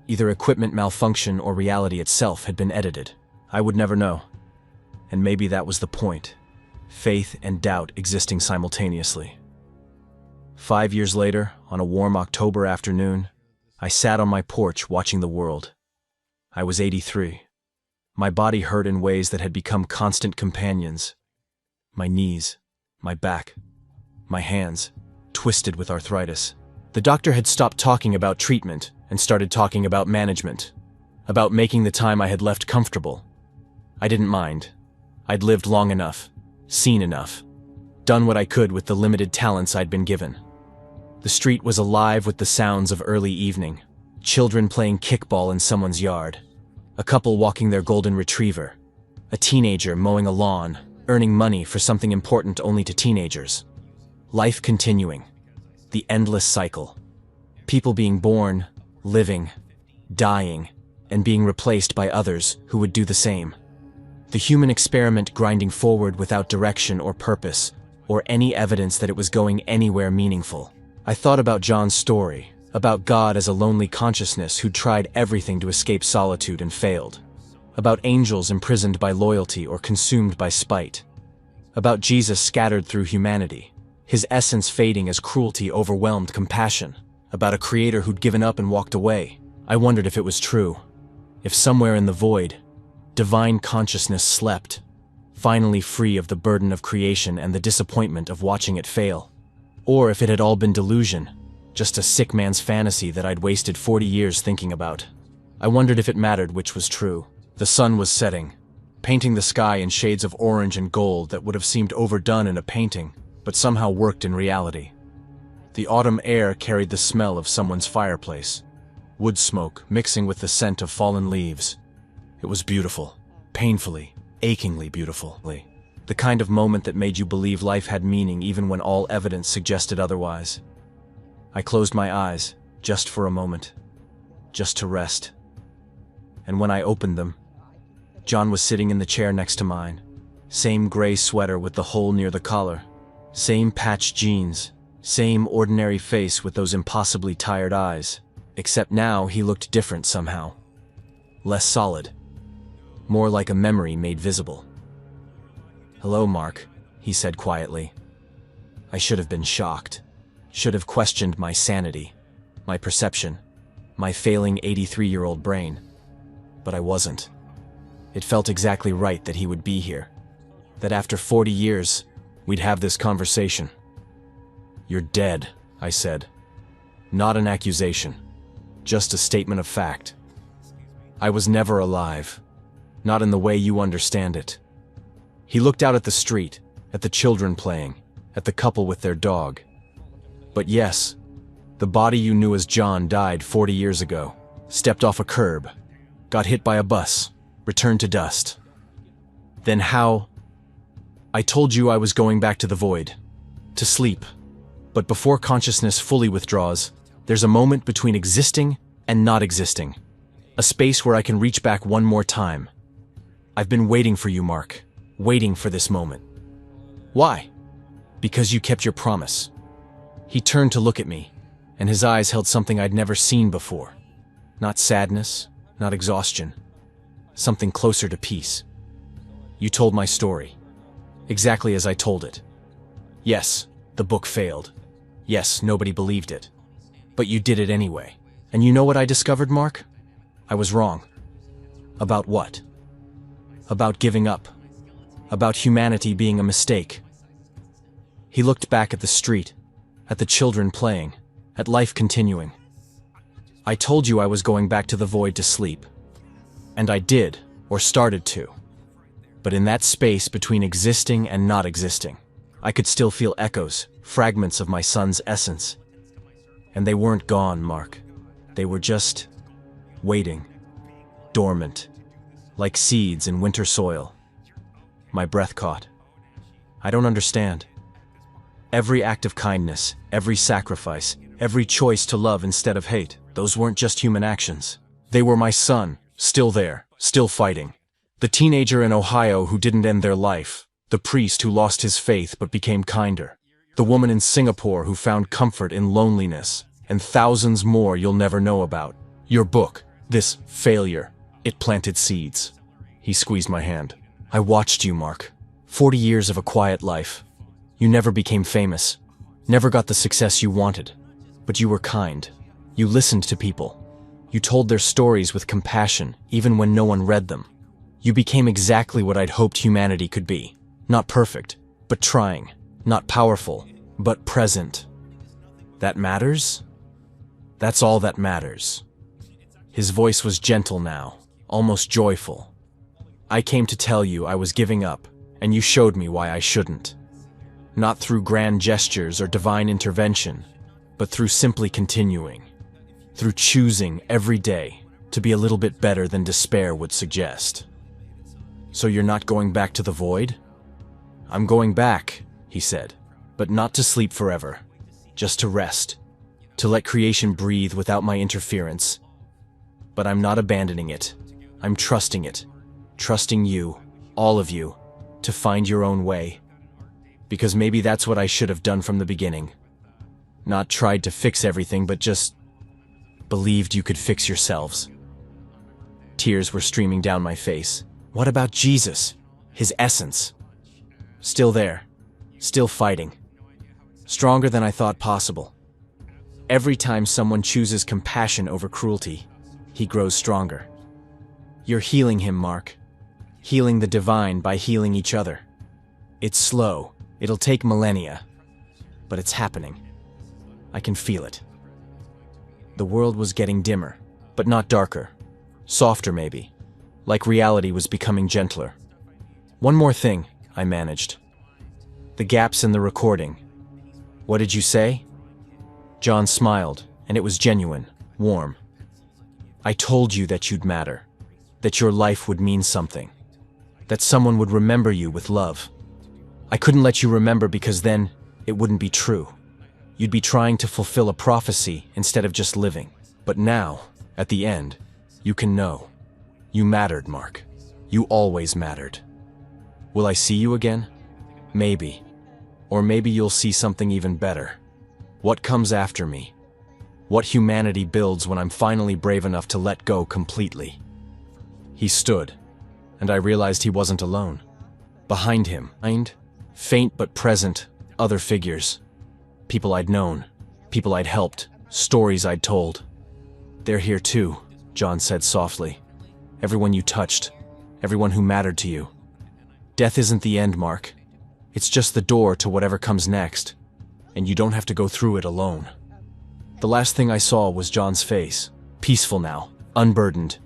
Either equipment malfunction or reality itself had been edited. I would never know. And maybe that was the point. Faith and doubt existing simultaneously. 5 years later, on a warm October afternoon, I sat on my porch watching the world. I was 83. My body hurt in ways that had become constant companions. My knees, my back, my hands, twisted with arthritis. The doctor had stopped talking about treatment and started talking about management, about making the time I had left comfortable. I didn't mind. I'd lived long enough, seen enough, done what I could with the limited talents I'd been given. The street was alive with the sounds of early evening, children playing kickball in someone's yard, a couple walking their golden retriever, a teenager mowing a lawn, earning money for something important only to teenagers. Life continuing, the endless cycle. People being born, living, dying, and being replaced by others who would do the same. The human experiment grinding forward without direction or purpose, or any evidence that it was going anywhere meaningful. I thought about John's story, About God as a lonely consciousness who'd tried everything to escape solitude and failed. About angels imprisoned by loyalty or consumed by spite. About Jesus scattered through humanity, his essence fading as cruelty overwhelmed compassion. About a creator who'd given up and walked away. I wondered if it was true. If somewhere in the void, divine consciousness slept, finally free of the burden of creation and the disappointment of watching it fail. Or if it had all been delusion, just a sick man's fantasy that I'd wasted 40 years thinking about. I wondered if it mattered which was true. The sun was setting, painting the sky in shades of orange and gold that would have seemed overdone in a painting, but somehow worked in reality. The autumn air carried the smell of someone's fireplace, wood smoke mixing with the scent of fallen leaves. It was beautiful, painfully, achingly beautiful. The kind of moment that made you believe life had meaning even when all evidence suggested otherwise. I closed my eyes, just for a moment, just to rest. And when I opened them, John was sitting in the chair next to mine. Same gray sweater with the hole near the collar. Same patched jeans. Same ordinary face with those impossibly tired eyes. Except now he looked different somehow. Less solid. More like a memory made visible. "Hello, Mark," he said quietly. I should have been shocked. Should have questioned my sanity, my perception, my failing 83-year-old brain. But I wasn't. It felt exactly right that he would be here. That after 40 years, we'd have this conversation. "You're dead," I said. Not an accusation. Just a statement of fact. I was never alive. Not in the way you understand it. He looked out at the street, at the children playing, at the couple with their dog. But yes, the body you knew as John died 40 years ago, stepped off a curb, got hit by a bus, returned to dust. Then how? I told you I was going back to the void, to sleep. But before consciousness fully withdraws, there's a moment between existing and not existing. A space where I can reach back one more time. I've been waiting for you, Mark. Waiting for this moment. Why? Because you kept your promise. He turned to look at me, and his eyes held something I'd never seen before. Not sadness, not exhaustion. Something closer to peace. You told my story. Exactly as I told it. Yes, the book failed. Yes, nobody believed it. But you did it anyway. And you know what I discovered, Mark? I was wrong. About what? About giving up. About humanity being a mistake. He looked back at the street, at the children playing, at life continuing. I told you I was going back to the void to sleep. And I did, or started to. But in that space between existing and not existing, I could still feel echoes, fragments of my son's essence. And they weren't gone, Mark. They were just waiting, dormant, like seeds in winter soil. My breath caught. I don't understand. Every act of kindness, every sacrifice, every choice to love instead of hate, those weren't just human actions. They were my son, still there, still fighting. The teenager in Ohio who didn't end their life. The priest who lost his faith but became kinder. The woman in Singapore who found comfort in loneliness. And thousands more you'll never know about. Your book, this failure, it planted seeds. He squeezed my hand. I watched you, Mark. 40 years of a quiet life. You never became famous. Never got the success you wanted. But you were kind. You listened to people. You told their stories with compassion, even when no one read them. You became exactly what I'd hoped humanity could be. Not perfect, but trying. Not powerful, but present. That matters? That's all that matters. His voice was gentle now, almost joyful. I came to tell you I was giving up, and you showed me why I shouldn't. Not through grand gestures or divine intervention, but through simply continuing. Through choosing every day to be a little bit better than despair would suggest. So you're not going back to the void? I'm going back, he said, but not to sleep forever, just to rest, to let creation breathe without my interference. But I'm not abandoning it. I'm trusting it, trusting you, all of you, to find your own way. Because maybe that's what I should have done from the beginning. Not tried to fix everything, but just believed you could fix yourselves. Tears were streaming down my face. What about Jesus? His essence? Still there. Still fighting. Stronger than I thought possible. Every time someone chooses compassion over cruelty, he grows stronger. You're healing him, Mark. Healing the divine by healing each other. It's slow. It'll take millennia. But it's happening. I can feel it. The world was getting dimmer, but not darker. Softer, maybe. Like reality was becoming gentler. One more thing, I managed. The gaps in the recording. What did you say? John smiled, and it was genuine, warm. I told you that you'd matter, that your life would mean something, that someone would remember you with love. I couldn't let you remember because then it wouldn't be true. You'd be trying to fulfill a prophecy instead of just living. But now, at the end, you can know. You mattered, Mark. You always mattered. Will I see you again? Maybe. Or maybe you'll see something even better. What comes after me? What humanity builds when I'm finally brave enough to let go completely? He stood, and I realized he wasn't alone. Behind him, faint but present, other figures. People I'd known, people I'd helped, stories I'd told. They're here too, John said softly. Everyone you touched, everyone who mattered to you. Death isn't the end, Mark. It's just the door to whatever comes next, and you don't have to go through it alone. The last thing I saw was John's face, peaceful now, unburdened.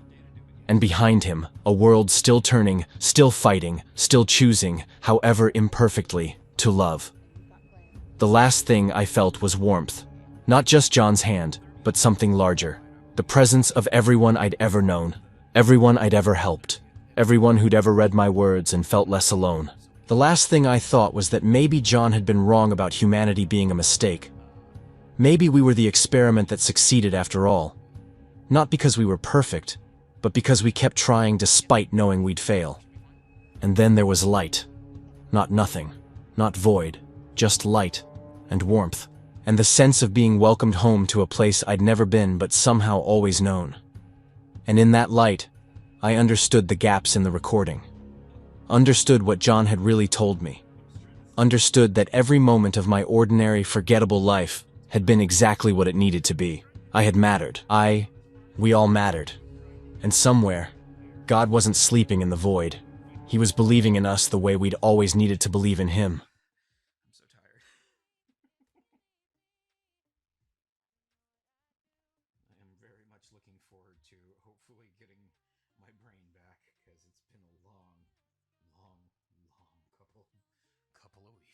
And behind him, a world still turning, still fighting, still choosing, however imperfectly, to love. The last thing I felt was warmth. Not just John's hand, but something larger. The presence of everyone I'd ever known. Everyone I'd ever helped. Everyone who'd ever read my words and felt less alone. The last thing I thought was that maybe John had been wrong about humanity being a mistake. Maybe we were the experiment that succeeded after all. Not because we were perfect, but because we kept trying despite knowing we'd fail. And then there was light. Not nothing. Not void. Just light. And warmth, and the sense of being welcomed home to a place I'd never been but somehow always known. And in that light, I understood the gaps in the recording. Understood what John had really told me. Understood that every moment of my ordinary, forgettable life had been exactly what it needed to be. I had mattered. We all mattered. And somewhere, God wasn't sleeping in the void. He was believing in us the way we'd always needed to believe in him.